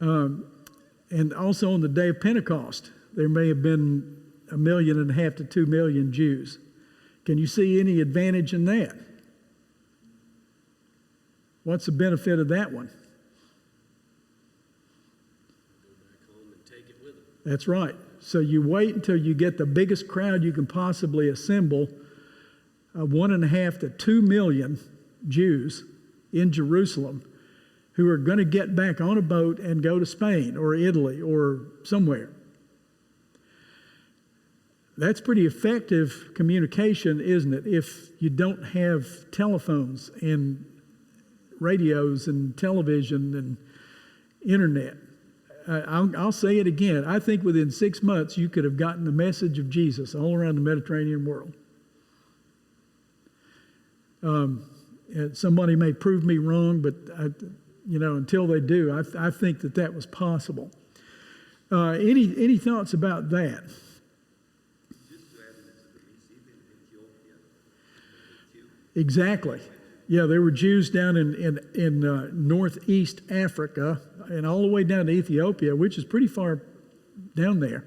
S1: And also on the day of Pentecost, there may have been 1.5 million to 2 million Jews. Can you see any advantage in that? What's the benefit of that one? That's right. So you wait until you get the biggest crowd you can possibly assemble, 1.5 to 2 million Jews in Jerusalem, who are going to get back on a boat and go to Spain or Italy or somewhere. That's pretty effective communication, isn't it? If you don't have telephones and radios and television and internet. I'll say it again. I think within 6 months you could have gotten the message of Jesus all around the Mediterranean world. Somebody may prove me wrong, but until they do, I think that was possible. Any thoughts about that?
S2: Just to add to the even Ethiopia.
S1: Exactly. Yeah, there were Jews down in northeast Africa and all the way down to Ethiopia, which is pretty far down there.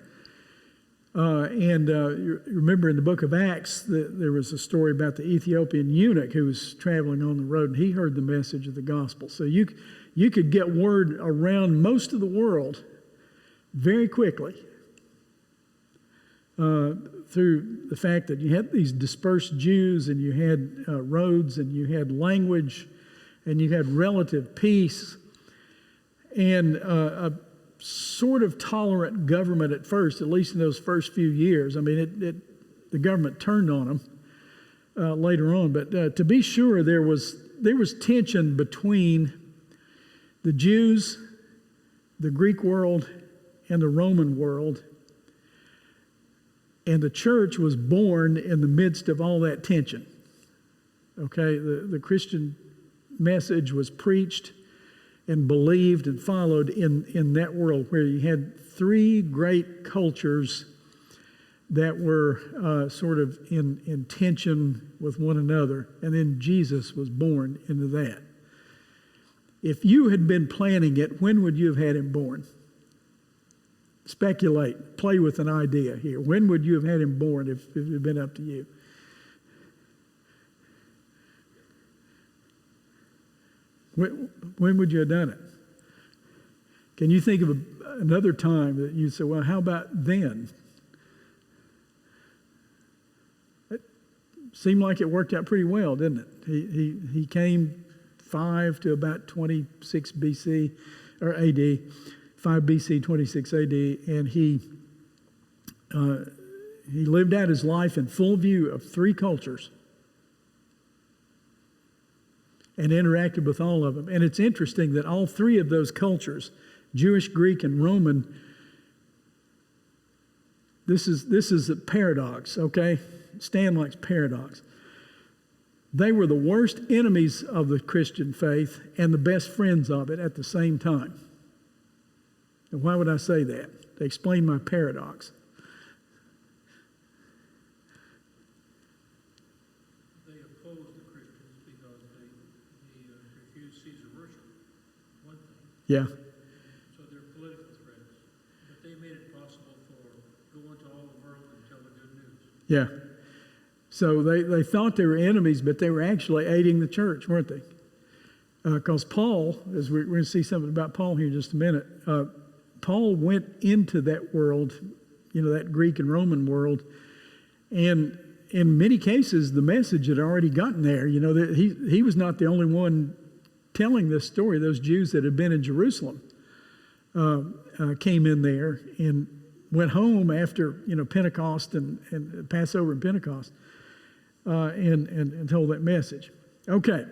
S1: You remember in the book of Acts, there was a story about the Ethiopian eunuch who was traveling on the road, and he heard the message of the gospel. So you could get word around most of the world very quickly through the fact that you had these dispersed Jews, and you had roads, and you had language, and you had relative peace, and a sort of tolerant government at first, at least in those first few years. I mean, the government turned on them later on, but to be sure, there was tension between the Jews, the Greek world, and the Roman world. And the church was born in the midst of all that tension. Okay, the Christian message was preached and believed and followed in that world, where you had three great cultures that were sort of in tension with one another, and then Jesus was born into that. If you had been planning it, when would you have had him born? Speculate, play with an idea here. When would you have had him born if it had been up to you? When would you have done it? Can you think of another time that you say, well, how about then? It seemed like it worked out pretty well, didn't it? He came 5 to about 26 BC or AD, 5 BC, 26 AD, and he lived out his life in full view of three cultures and interacted with all of them. And it's interesting that all three of those cultures, Jewish, Greek, and Roman, this is a paradox, okay? Stan likes paradox. They were the worst enemies of the Christian faith and the best friends of it at the same time. And why would I say that? To explain my paradox.
S3: They opposed the Christians because they refused Caesar worship, one thing.
S1: Yeah.
S3: So they're political threats. But they made it possible for going to all the world and tell the good news.
S1: Yeah. So they thought they were enemies, but they were actually aiding the church, weren't they? Because Paul, as we're going to see something about Paul here in just a minute, Paul went into that world, that Greek and Roman world, and in many cases the message had already gotten there. He was not the only one telling this story. Those Jews that had been in Jerusalem came in there and went home after Pentecost and Passover and Pentecost. And told that message. Okay,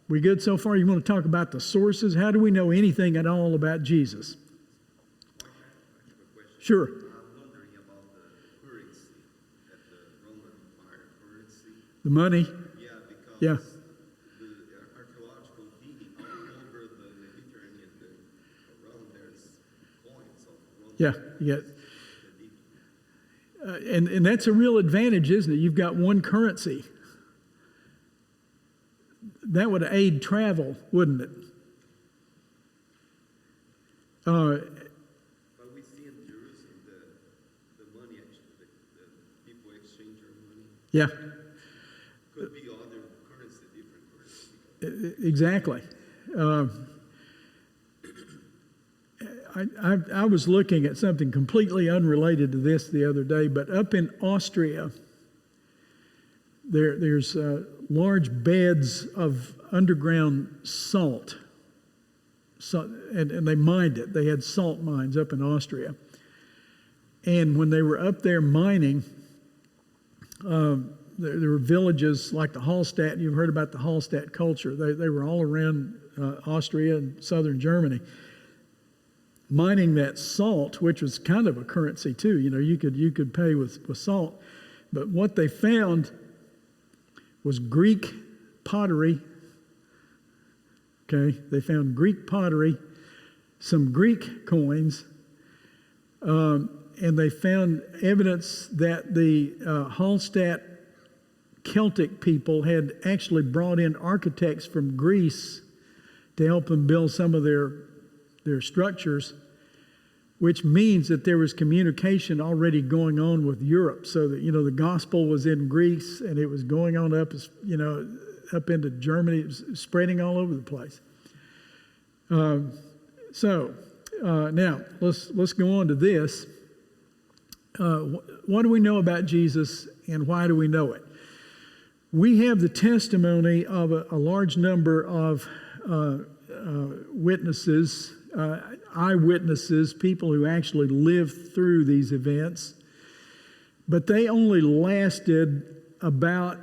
S1: we good so far? You want to talk about the sources? How do we know anything at all about Jesus?
S2: I have a question.
S1: Sure.
S2: I'm wondering about the currency that the Roman Empire currency.
S1: The money?
S2: Yeah, because
S1: Yeah.
S2: the archaeological digging all over the Mediterranean, around there's coins of Roman.
S1: Yeah, you got. And that's a real advantage, isn't it? You've got one currency. That would aid travel, wouldn't it?
S2: But we see in Jerusalem the money, the people exchange their money.
S1: Yeah,
S2: Could be other currency, different currency.
S1: exactly. I was looking at something completely unrelated to this the other day, but up in Austria, there's large beds of underground salt. And they mined it. They had salt mines up in Austria. And when they were up there mining, there were villages like the Hallstatt. You've heard about the Hallstatt culture. They were all around Austria and southern Germany, mining that salt, which was kind of a currency too. You could pay with salt. But what they found was Greek pottery. Okay, they found Greek pottery, some Greek coins, and they found evidence that the Hallstatt Celtic people had actually brought in architects from Greece to help them build some of their structures, which means that there was communication already going on with Europe. So that the gospel was in Greece and it was going on up into Germany. It was spreading all over the place. Now let's go on to this. What do we know about Jesus, and why do we know it? We have the testimony of a large number of witnesses, eyewitnesses, people who actually lived through these events, but they only lasted about,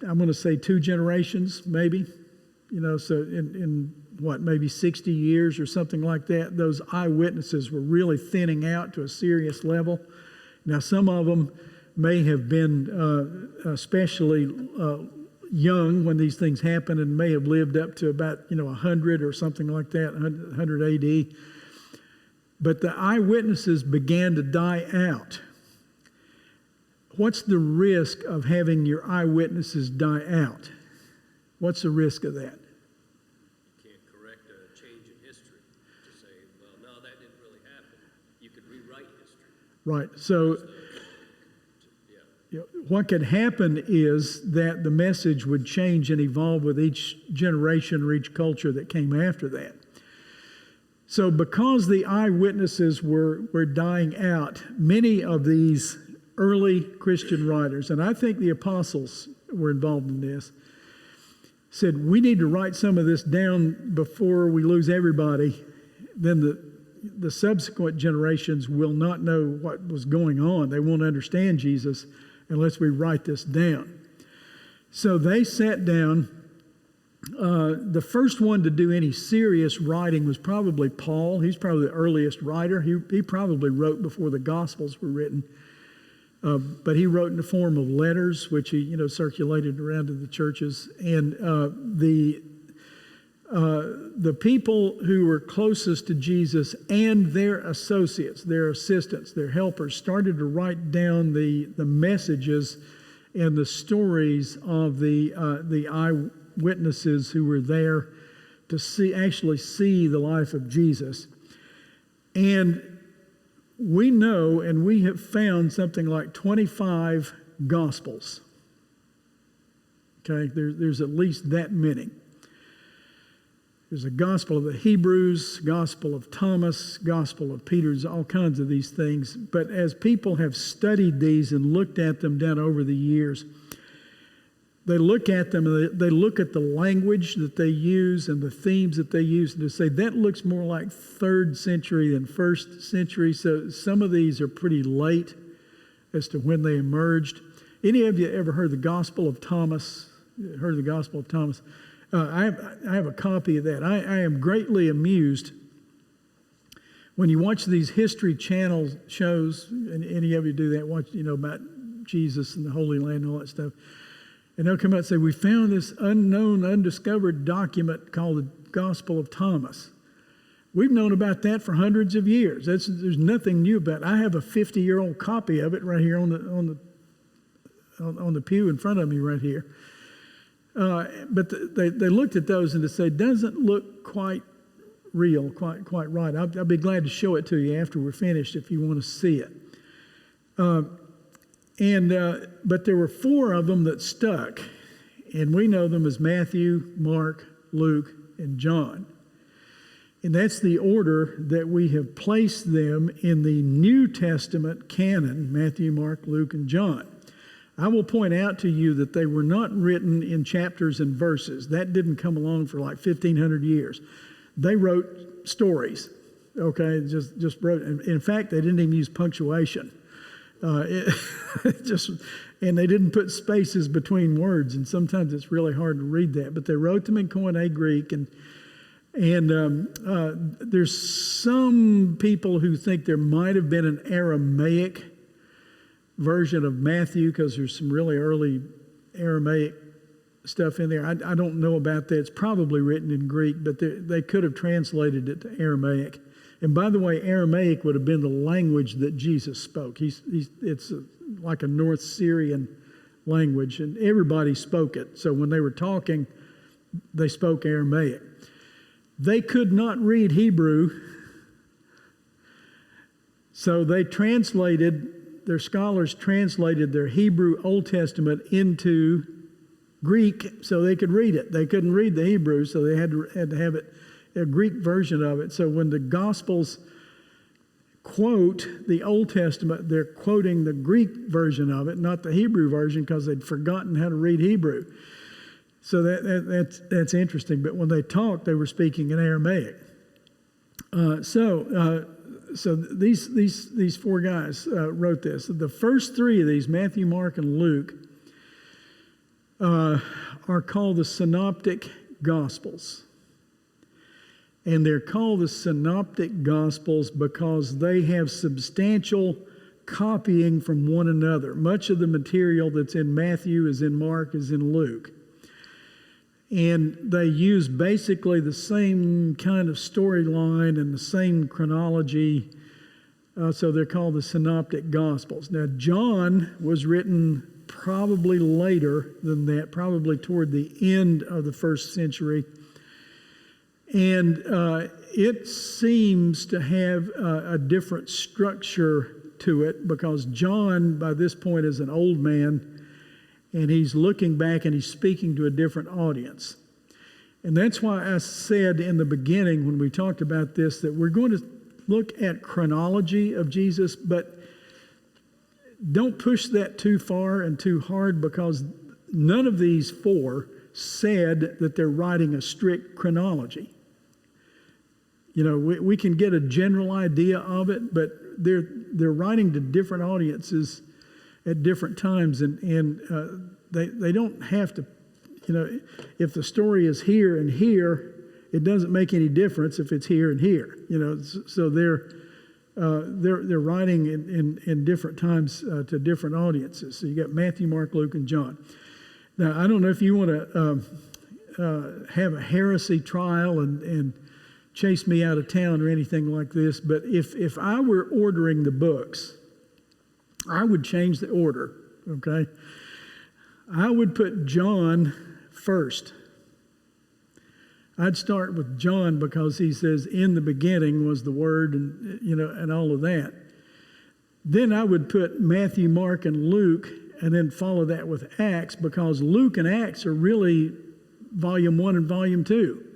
S1: I'm going to say 2 generations, maybe. So in maybe 60 years or something like that, those eyewitnesses were really thinning out to a serious level. Now, some of them may have been especially young when these things happened and may have lived up to about 100 or something like that, 100 AD. But the eyewitnesses began to die out. What's the risk of having your eyewitnesses die out? What's the risk of that?
S4: You can't correct a change in history to say, well, no, that didn't really happen. You could rewrite history.
S1: Right. So what could happen is that the message would change and evolve with each generation or each culture that came after that. So because the eyewitnesses were dying out, many of these early Christian writers, and I think the apostles were involved in this, said, we need to write some of this down before we lose everybody. Then the subsequent generations will not know what was going on. They won't understand Jesus unless we write this down. So they sat down. The first one to do any serious writing was probably Paul. He's probably the earliest writer. He probably wrote before the Gospels were written. But he wrote in the form of letters, which he circulated around to the churches. And the people who were closest to Jesus and their associates, their assistants, their helpers, started to write down the messages and the stories of the eyewitnesses who were there to actually see the life of Jesus. And we know, and we have found something like 25 Gospels. Okay, there's at least that many. There's a Gospel of the Hebrews, Gospel of Thomas, Gospel of Peter, there's all kinds of these things. But as people have studied these and looked at them down over the years, they look at them and they look at the language that they use and the themes that they use, and they say that looks more like 3rd century than 1st century. So some of these are pretty late as to when they emerged. Any of you ever heard the Gospel of Thomas? Heard of the Gospel of Thomas? I have a copy of that. I am greatly amused when you watch these History Channel shows, and any of you do that, watch about Jesus and the Holy Land and all that stuff. And they'll come out and say, we found this unknown, undiscovered document called the Gospel of Thomas. We've known about that for hundreds of years. There's nothing new about it. I have a 50-year-old copy of it right here on the pew in front of me right here. But they looked at those and they said, doesn't look quite real, quite right. I'll be glad to show it to you after we're finished if you want to see it. But there were 4 of them that stuck, and we know them as Matthew, Mark, Luke, and John. And that's the order that we have placed them in the New Testament canon, Matthew, Mark, Luke, and John. I will point out to you that they were not written in chapters and verses. That didn't come along for like 1,500 years. They wrote stories, okay? Just wrote. In fact, they didn't even use punctuation. And they didn't put spaces between words, and sometimes it's really hard to read that. But they wrote them in Koine Greek, and there's some people who think there might have been an Aramaic version of Matthew because there's some really early Aramaic stuff in there. I don't know about that. It's probably written in Greek, but they could have translated it to Aramaic. And by the way, Aramaic would have been the language that Jesus spoke. It's like a North Syrian language, and everybody spoke it. So when they were talking, they spoke Aramaic. They could not read Hebrew, so their scholars translated their Hebrew Old Testament into Greek so they could read it. They couldn't read the Hebrew, so they had to have it, a Greek version of it. So when the Gospels quote the Old Testament, they're quoting the Greek version of it, not the Hebrew version, because they'd forgotten how to read Hebrew. So that's interesting. But when they talked, they were speaking in Aramaic. So these 4 guys wrote this. The first 3 of these, Matthew, Mark, and Luke, are called the Synoptic Gospels. And they're called the Synoptic Gospels because they have substantial copying from one another. Much of the material that's in Matthew is in Mark, is in Luke. And they use basically the same kind of storyline and the same chronology. So they're called the Synoptic Gospels. Now, John was written probably later than that, probably toward the end of the first century. And it seems to have a different structure to it, because John, by this point, is an old man, and he's looking back and he's speaking to a different audience. And that's why I said in the beginning when we talked about this that we're going to look at chronology of Jesus, but don't push that too far and too hard, because none of these four said that they're writing a strict chronology. You know, we can get a general idea of it, but they're writing to different audiences at different times, and they don't have to, you know, if the story is here and here, it doesn't make any difference if it's here and here, you know. So they're writing in different times to different audiences. So you got Matthew, Mark, Luke, and John. Now, I don't know if you want to have a heresy trial and chase me out of town or anything like this, but if I were ordering the books, I would change the order, okay? I would put John first. I'd start with John because he says, in the beginning was the Word, and, you know, and all of that. Then I would put Matthew, Mark, and Luke, and then follow that with Acts, because Luke and Acts are really volume 1 and volume 2.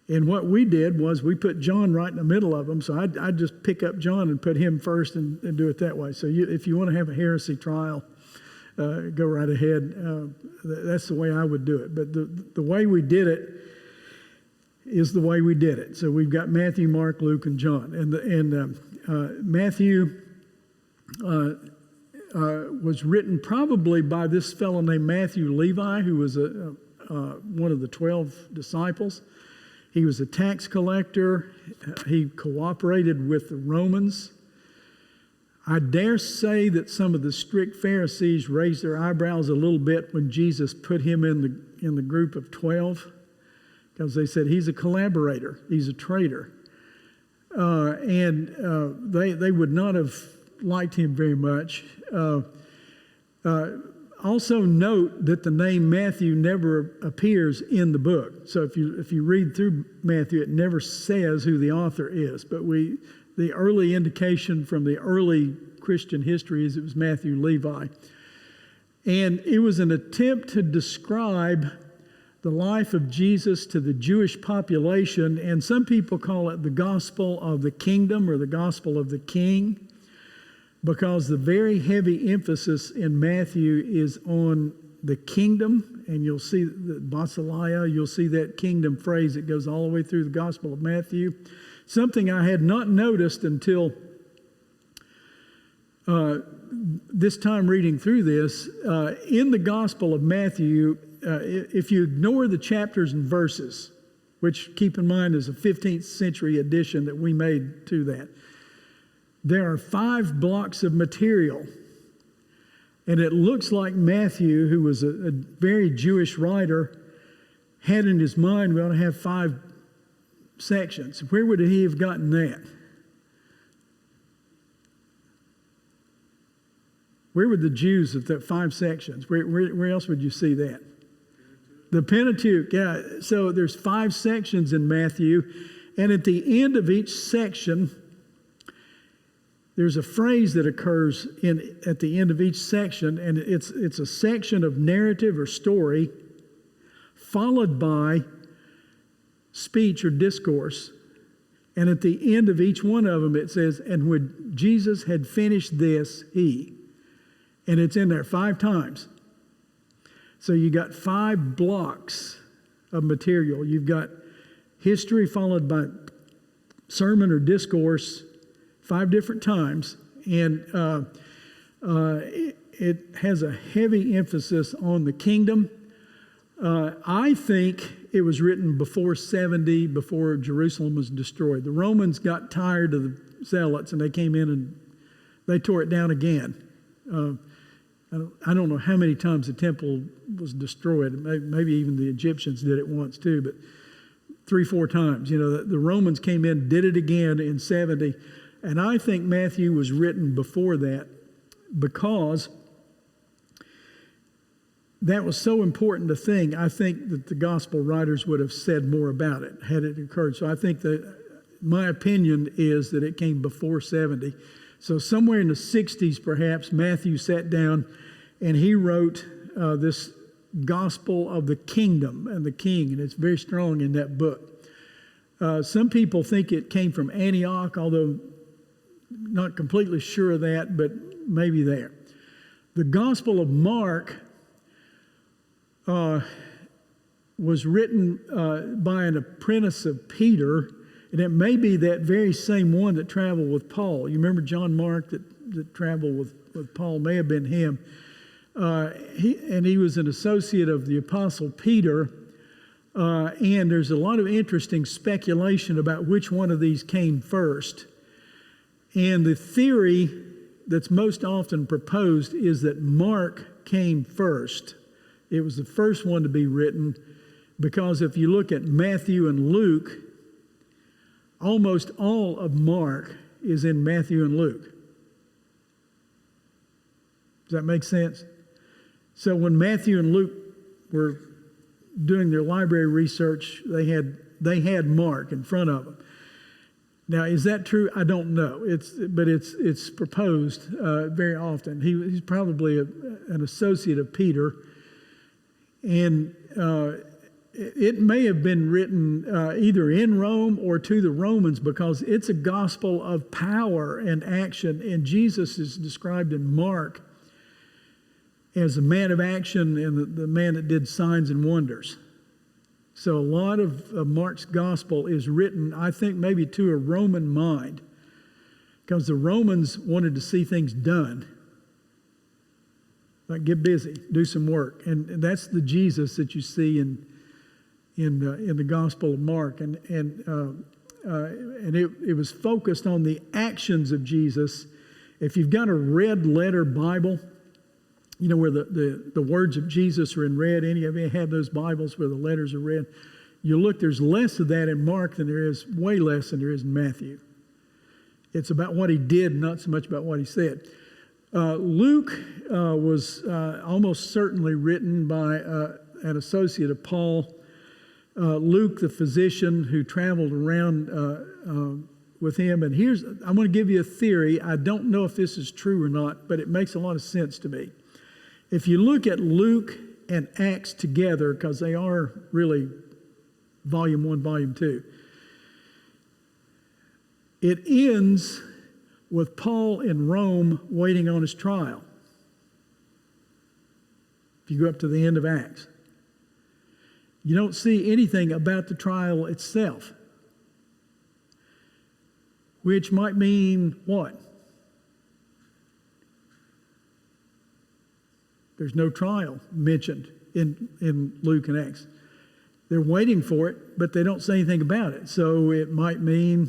S1: And what we did was we put John right in the middle of them. So I'd just pick up John and put him first and do it that way. So if you want to have a heresy trial, go right ahead. That's the way I would do it. But the way we did it is the way we did it. So we've got Matthew, Mark, Luke, and John. And Matthew was written probably by this fellow named Matthew Levi, who was one of the 12 disciples. He was a tax collector. He cooperated with the Romans. I dare say that some of the strict Pharisees raised their eyebrows a little bit when Jesus put him in the group of 12, because they said he's a collaborator, he's a traitor. They would not have liked him very much. Also note that the name Matthew never appears in the book. So if you read through Matthew, it never says who the author is. But the early indication from the early Christian history is it was Matthew Levi. And it was an attempt to describe the life of Jesus to the Jewish population, and some people call it the gospel of the kingdom or the gospel of the king, because the very heavy emphasis in Matthew is on the kingdom, and you'll see the basileia, you'll see that kingdom phrase that goes all the way through the Gospel of Matthew. Something I had not noticed until this time reading through this, in the Gospel of Matthew, if you ignore the chapters and verses, which keep in mind is a 15th century addition that we made to that, there are 5 blocks of material. And it looks like Matthew, who was a very Jewish writer, had in his mind we ought to have 5 sections. Where would he have gotten that? Where would the Jews have that 5 sections? Where else would you see that? The Pentateuch, yeah. So there's 5 sections in Matthew, and at the end of each section, there's a phrase that occurs at the end of each section, and it's a section of narrative or story followed by speech or discourse. And at the end of each one of them, it says, and when Jesus had finished this, he. And it's in there 5 times. So you got 5 blocks of material. You've got history followed by sermon or discourse 5 different times, and it has a heavy emphasis on the kingdom. I think it was written before 70, before Jerusalem was destroyed. The Romans got tired of the zealots, and they came in and they tore it down again. I don't know how many times the temple was destroyed. Maybe even the Egyptians did it once too, but 3-4 times. You know, the Romans came in, did it again in 70. And I think Matthew was written before that because that was so important a thing. I think that the gospel writers would have said more about it had it occurred. So I think that my opinion is that it came before 70. So somewhere in the 60s, perhaps, Matthew sat down and he wrote this gospel of the kingdom and the king, and it's very strong in that book. Some people think it came from Antioch, although not completely sure of that, but maybe there. The Gospel of Mark was written by an apprentice of Peter, and it may be that very same one that traveled with Paul. You remember John Mark that traveled with Paul? May have been him. He was an associate of the Apostle Peter, and there's a lot of interesting speculation about which one of these came first. And the theory that's most often proposed is that Mark came first. It was the first one to be written because if you look at Matthew and Luke, almost all of Mark is in Matthew and Luke. Does that make sense? So when Matthew and Luke were doing their library research, they had Mark in front of them. Now, is that true? I don't know. It's proposed very often. He's probably an associate of Peter, and it may have been written either in Rome or to the Romans because it's a gospel of power and action, and Jesus is described in Mark as a man of action and the man that did signs and wonders. So a lot of Mark's gospel is written, I think, maybe to a Roman mind, because the Romans wanted to see things done. Like, get busy, do some work. And that's the Jesus that you see in the Gospel of Mark. And it was focused on the actions of Jesus. If you've got a red letter Bible, you know, where the words of Jesus are in red. Any of you have those Bibles where the letters are red? You look, there's less of that in Mark than there is, way less than there is in Matthew. It's about what he did, not so much about what he said. Luke was almost certainly written by an associate of Paul. Luke, the physician who traveled around with him. And I'm going to give you a theory. I don't know if this is true or not, but it makes a lot of sense to me. If you look at Luke and Acts together, because they are really volume 1, volume 2, it ends with Paul in Rome waiting on his trial. If you go up to the end of Acts, you don't see anything about the trial itself, which might mean what? There's no trial mentioned in Luke and Acts. They're waiting for it, but they don't say anything about it. So it might mean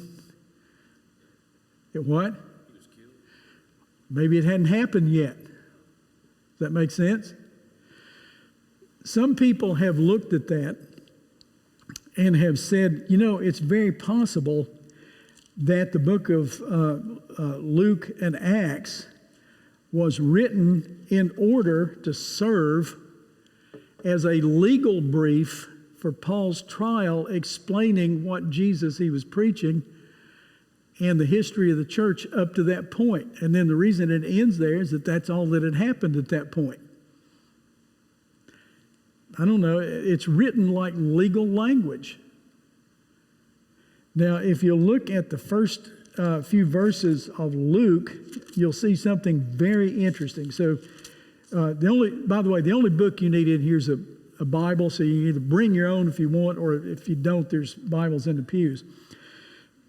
S1: it what?
S4: He was killed.
S1: Maybe it hadn't happened yet. Does that make sense? Some people have looked at that and have said, you know, it's very possible that the book of Luke and Acts was written in order to serve as a legal brief for Paul's trial, explaining what Jesus he was preaching and the history of the church up to that point. And then the reason it ends there is that that's all that had happened at that point. I don't know. It's written like legal language. Now, if you look at the first few verses of Luke, you'll see something very interesting. So, by the way, the only book you need in here is a Bible. So you can either bring your own if you want, or if you don't, there's Bibles in the pews.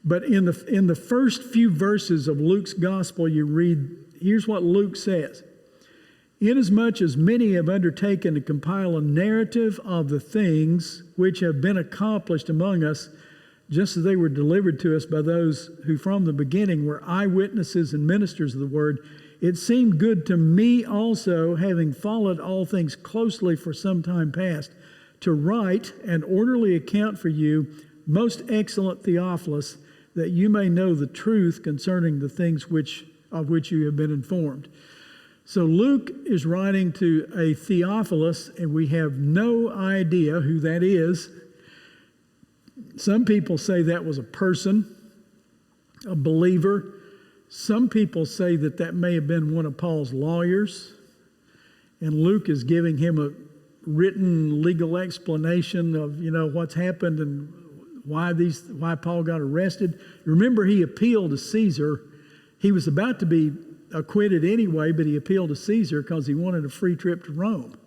S1: But in the first few verses of Luke's gospel, you read, here's what Luke says. Inasmuch as many have undertaken to compile a narrative of the things which have been accomplished among us, just as they were delivered to us by those who from the beginning were eyewitnesses and ministers of the word, it seemed good to me also, having followed all things closely for some time past, to write an orderly account for you, most excellent Theophilus, that you may know the truth concerning the things of which you have been informed. So Luke is writing to a Theophilus, and we have no idea who that is. Some people say that was a person, a believer. Some people say that that may have been one of Paul's lawyers, and Luke is giving him a written legal explanation of, what's happened and why Paul got arrested. Remember, he appealed to Caesar. He was about to be acquitted anyway, but he appealed to Caesar because he wanted a free trip to Rome.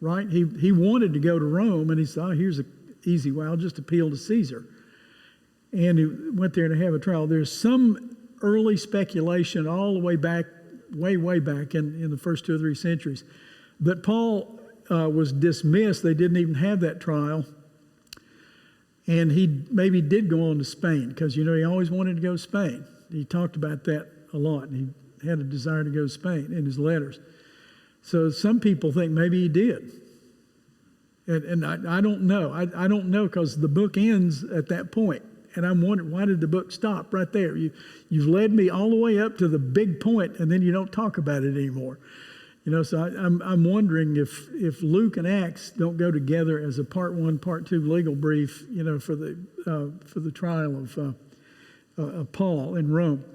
S1: Right? He wanted to go to Rome, and he said, here's an easy way. I'll just appeal to Caesar. And he went there to have a trial. There's some early speculation all the way back, way back in the first 2 or 3 centuries, that Paul was dismissed. They didn't even have that trial. And he maybe did go on to Spain because, he always wanted to go to Spain. He talked about that a lot, and he had a desire to go to Spain in his letters. So some people think maybe he did. And I don't know. I don't know because the book ends at that point. And I'm wondering, why did the book stop right there? You've led me all the way up to the big point, and then you don't talk about it anymore. So I'm wondering if Luke and Acts don't go together as a part 1, part 2 legal brief, for the trial of Paul in Rome.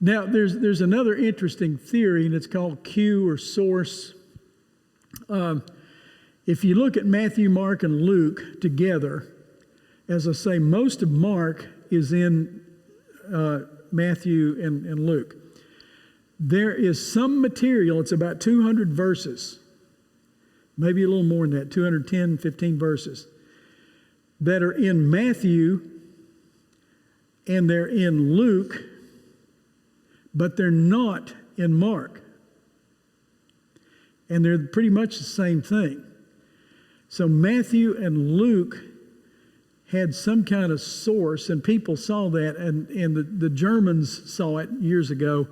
S1: Now, there's another interesting theory, and it's called Q or source. If you look at Matthew, Mark, and Luke together, as I say, most of Mark is in Matthew and Luke. There is some material, it's about 200 verses, maybe a little more than that, 210, 15 verses, that are in Matthew and they're in Luke, but they're not in Mark. And they're pretty much the same thing. So Matthew and Luke had some kind of source, and people saw that, and the Germans saw it years ago.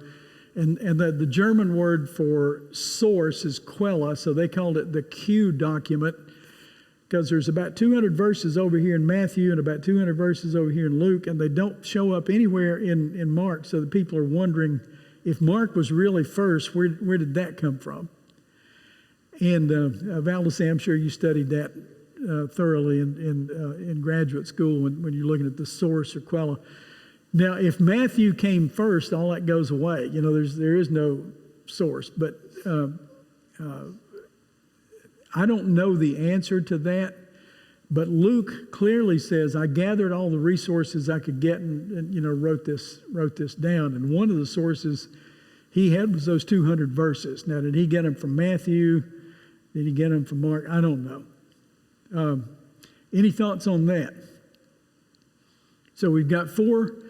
S1: And the German word for source is Quelle, so they called it the Q document, because there's about 200 verses over here in Matthew and about 200 verses over here in Luke, and they don't show up anywhere in Mark. So the people are wondering, if Mark was really first, where did that come from? And Valdez, I'm sure you studied that thoroughly in graduate school when you're looking at the source or Quelle. Now, if Matthew came first, all that goes away. There is no source. But I don't know the answer to that. But Luke clearly says, I gathered all the resources I could get and wrote this down. And one of the sources he had was those 200 verses. Now, did he get them from Matthew? Did he get them from Mark? I don't know. Any thoughts on that? So we've got 4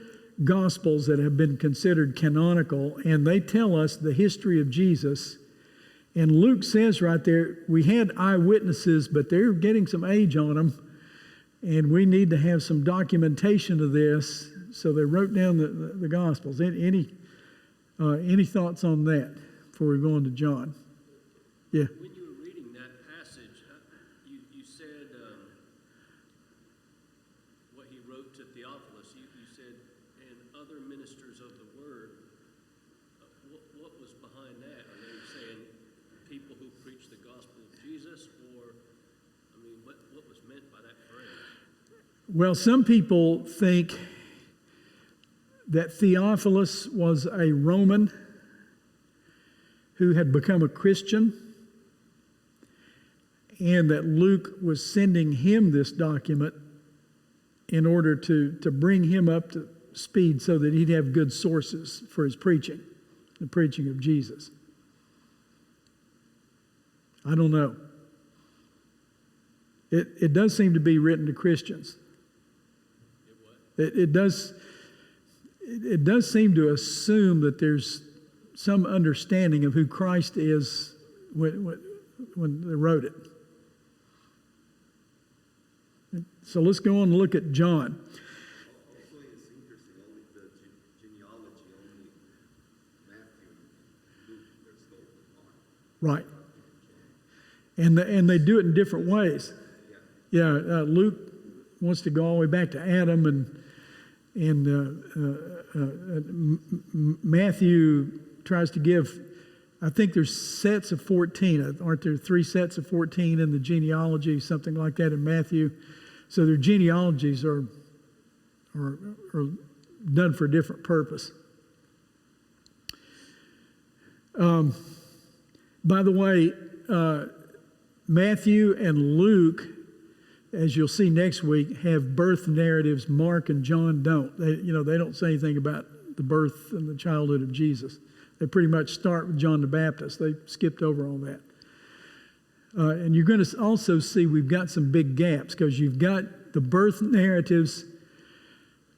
S1: Gospels that have been considered canonical, and they tell us the history of Jesus. And Luke says right there, we had eyewitnesses, but they're getting some age on them, and we need to have some documentation of this. So they wrote down the Gospels. Any thoughts on that before we go on to John? Yeah.
S4: When you were reading that passage, you said what he wrote to Theophilus. You said, and other ministers of the word. What was behind that? Are they saying people who preach the gospel of Jesus, or what was meant by that phrase?
S1: Well, some people think that Theophilus was a Roman who had become a Christian, and that Luke was sending him this document in order to bring him up to speed so that he'd have good sources for his preaching, the preaching of Jesus. I don't know. It does seem to be written to Christians. It does seem to assume that there's some understanding of who Christ is when they wrote it. So let's go on and look at John.
S2: Also, it's interesting, only the genealogy, only
S1: Right. And they do it in different ways. Yeah, Luke wants to go all the way back to Adam, and Matthew tries to give, I think there's sets of 14. Aren't there 3 sets of 14 in the genealogy, something like that in Matthew? So their genealogies are done for a different purpose. By the way, Matthew and Luke, as you'll see next week, have birth narratives. Mark and John don't. They don't say anything about the birth and the childhood of Jesus. They pretty much start with John the Baptist. They skipped over all that. And you're going to also see we've got some big gaps, because you've got the birth narratives,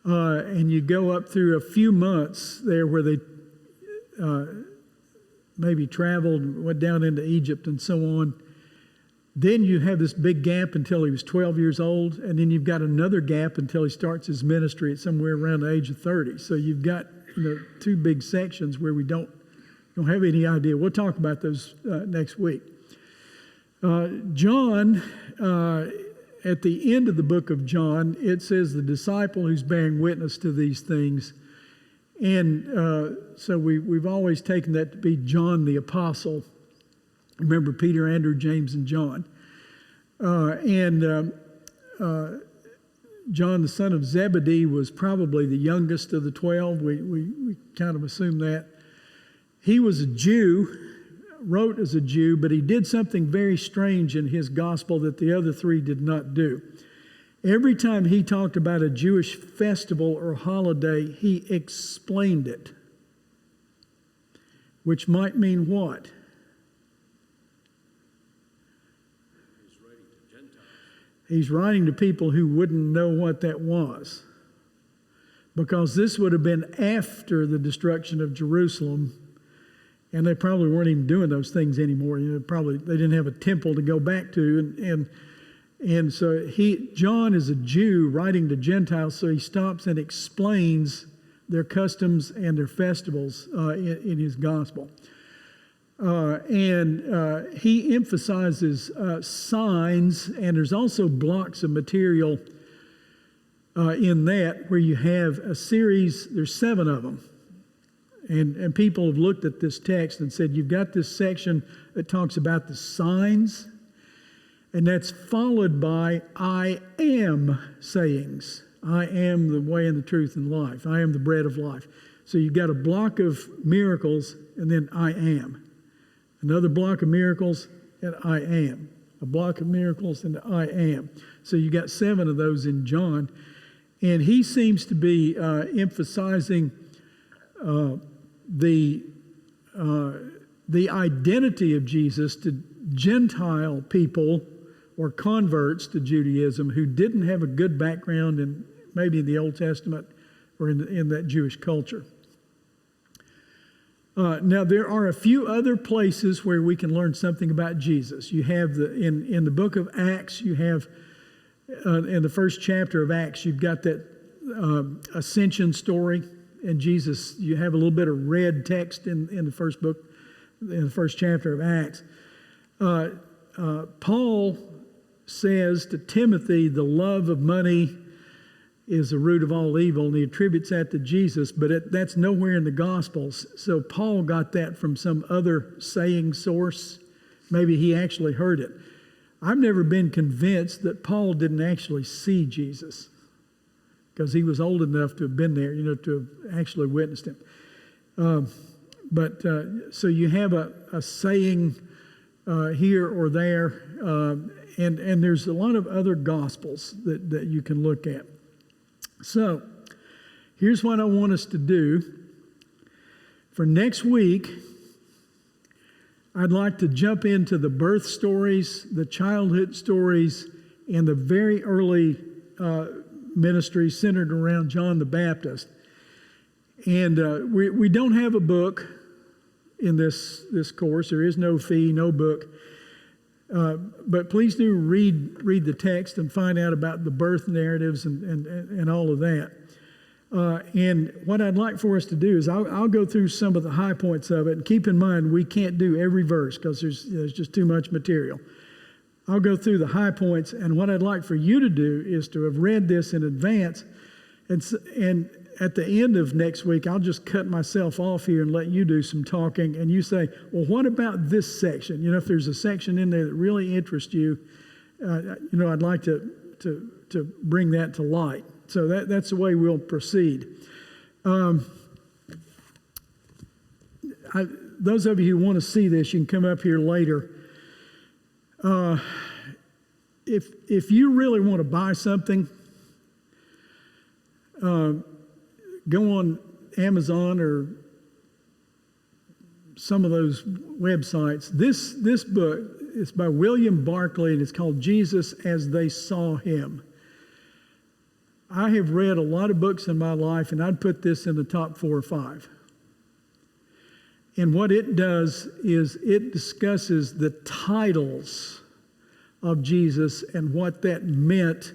S1: and you go up through a few months there where they maybe traveled, went down into Egypt and so on. Then you have this big gap until he was 12 years old, and then you've got another gap until he starts his ministry at somewhere around the age of 30. So you've got 2 big sections where we don't have any idea. We'll talk about those next week. John, at the end of the book of John, it says the disciple who's bearing witness to these things. And so we've always taken that to be John the Apostle. Remember Peter, Andrew, James, and John. John, the son of Zebedee, was probably the youngest of the 12. We kind of assume that. He was a Jew, wrote as a Jew, but he did something very strange in his gospel that the other 3 did not do. Every time he talked about a Jewish festival or holiday, he explained it, which might mean what? He's writing to people who wouldn't know what that was, because this would have been after the destruction of Jerusalem, and they probably weren't even doing those things anymore. Probably they didn't have a temple to go back to, and so John is a Jew writing to Gentiles, so he stops and explains their customs and their festivals in his gospel. And he emphasizes signs, and there's also blocks of material in that where you have a series, there's 7 of them. And people have looked at this text and said, you've got this section that talks about the signs, and that's followed by I am sayings. I am the way and the truth and life. I am the bread of life. So you've got a block of miracles, and then I am. Another block of miracles, and I am. A block of miracles, and I am. So you got 7 of those in John. And he seems to be emphasizing the identity of Jesus to Gentile people or converts to Judaism who didn't have a good background in maybe in the Old Testament or in that Jewish culture. Now, there are a few other places where we can learn something about Jesus. You have in the book of Acts, you have in the first chapter of Acts, you've got that ascension story, and Jesus. You have a little bit of red text in the first book, in the first chapter of Acts. Paul says to Timothy, the love of money is the root of all evil, and he attributes that to Jesus, but that's nowhere in the Gospels. So Paul got that from some other saying source. Maybe he actually heard it. I've never been convinced that Paul didn't actually see Jesus, because he was old enough to have been there, to have actually witnessed him. So you have a saying here or there, and there's a lot of other Gospels that you can look at. So, here's what I want us to do. For next week, I'd like to jump into the birth stories, the childhood stories, and the very early ministry centered around John the Baptist. And we don't have a book in this course. There is no fee, no book. But please do read the text and find out about the birth narratives and all of that. And what I'd like for us to do is I'll go through some of the high points of it. And keep in mind, we can't do every verse because there's just too much material. I'll go through the high points. And what I'd like for you to do is to have read this in advance. And at the end of next week, I'll just cut myself off here and let you do some talking. And you say, well, what about this section? You know, if there's a section in there that really interests you, I'd like to bring that to light. So that's the way we'll proceed. Those of you who want to see this, you can come up here later. If you really want to buy something, go on Amazon or some of those websites. This book is by William Barclay, and it's called Jesus as They Saw Him. I have read a lot of books in my life, and I'd put this in the top 4 or 5. And what it does is it discusses the titles of Jesus and what that meant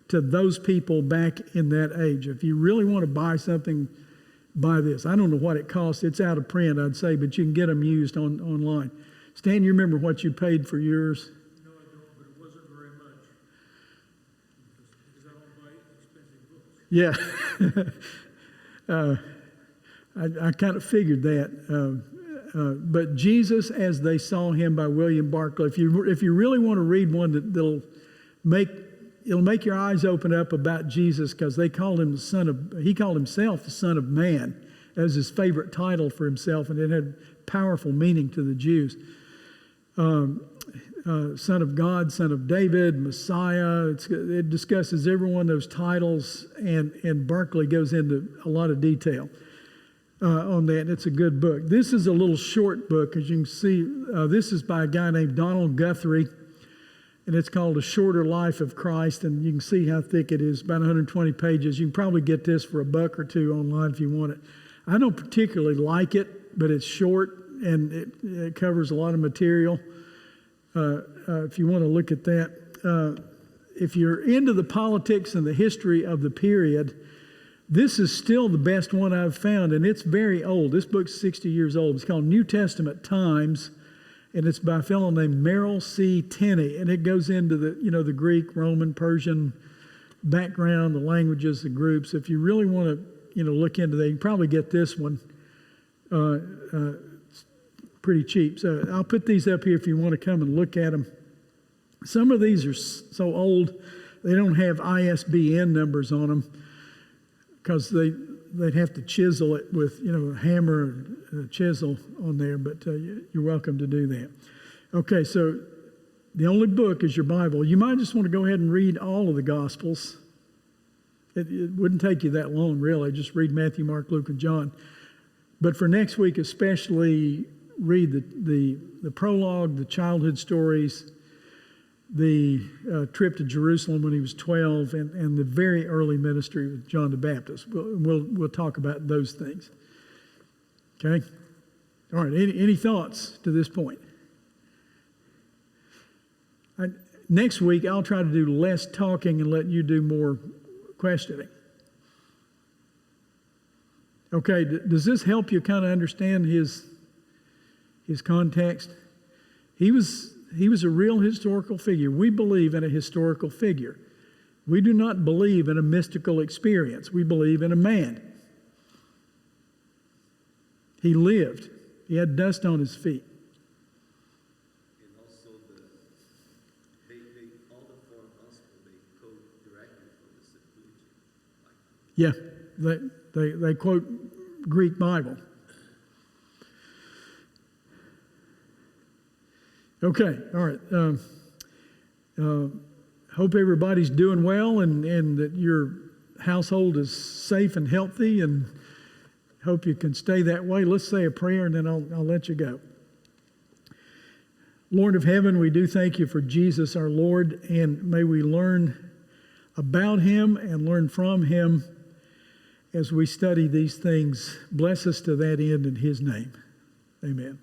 S1: to those people back in that age. If you really want to buy something, buy this. I don't know what it costs. It's out of print, I'd say, but you can get them used online. Stan, you remember what you paid for yours?
S3: No, I don't, but it wasn't very much. Because I don't buy expensive books.
S1: I kind of figured that. But Jesus as They Saw Him by William Barclay. If you really want to read one it'll make your eyes open up about Jesus, because he called himself the Son of Man. That was his favorite title for himself, and it had powerful meaning to the Jews. Son of God, Son of David, Messiah. It discusses every one of those titles, and Barclay goes into a lot of detail on that. It's a good book. This is a little short book, as you can see. This is by a guy named Donald Guthrie, and it's called A Shorter Life of Christ, and you can see how thick it is, about 120 pages. You can probably get this for $1 or $2 online if you want it. I don't particularly like it, but it's short, and it covers a lot of material. If you want to look at that. If you're into the politics and the history of the period, this is still the best one I've found, and it's very old. This book's 60 years old. It's called New Testament Times, and it's by a fellow named Merrill C. Tenney, and it goes into the Greek, Roman, Persian background, the languages, the groups. If you really want to look into that, you can probably get this one pretty cheap. So I'll put these up here if you want to come and look at them. Some of these are so old they don't have ISBN numbers on them, because they'd have to chisel it with a hammer and a chisel on there, but you're welcome to do that. Okay, so the only book is your Bible. You might just want to go ahead and read all of the Gospels. It wouldn't take you that long, really. Just read Matthew, Mark, Luke, and John. But for next week especially, read the prologue, the childhood stories, the trip to Jerusalem when he was 12, and the very early ministry with John the Baptist. We'll talk about those things. Okay? All right, any thoughts to this point? Next week, I'll try to do less talking and let you do more questioning. Okay, does this help you kind of understand his context? He was a real historical figure. We believe in a historical figure. We do not believe in a mystical experience. We believe in a man. He lived. He had dust on his feet.
S2: And also all the four gospels, they quote directly from the Septuagint.
S1: Yeah, they quote Greek Bible. Okay, all right. Hope everybody's doing well, and that your household is safe and healthy, and hope you can stay that way. Let's say a prayer, and then I'll let you go. Lord of heaven, we do thank you for Jesus our Lord, and may we learn about him and learn from him as we study these things. Bless us to that end in his name. Amen.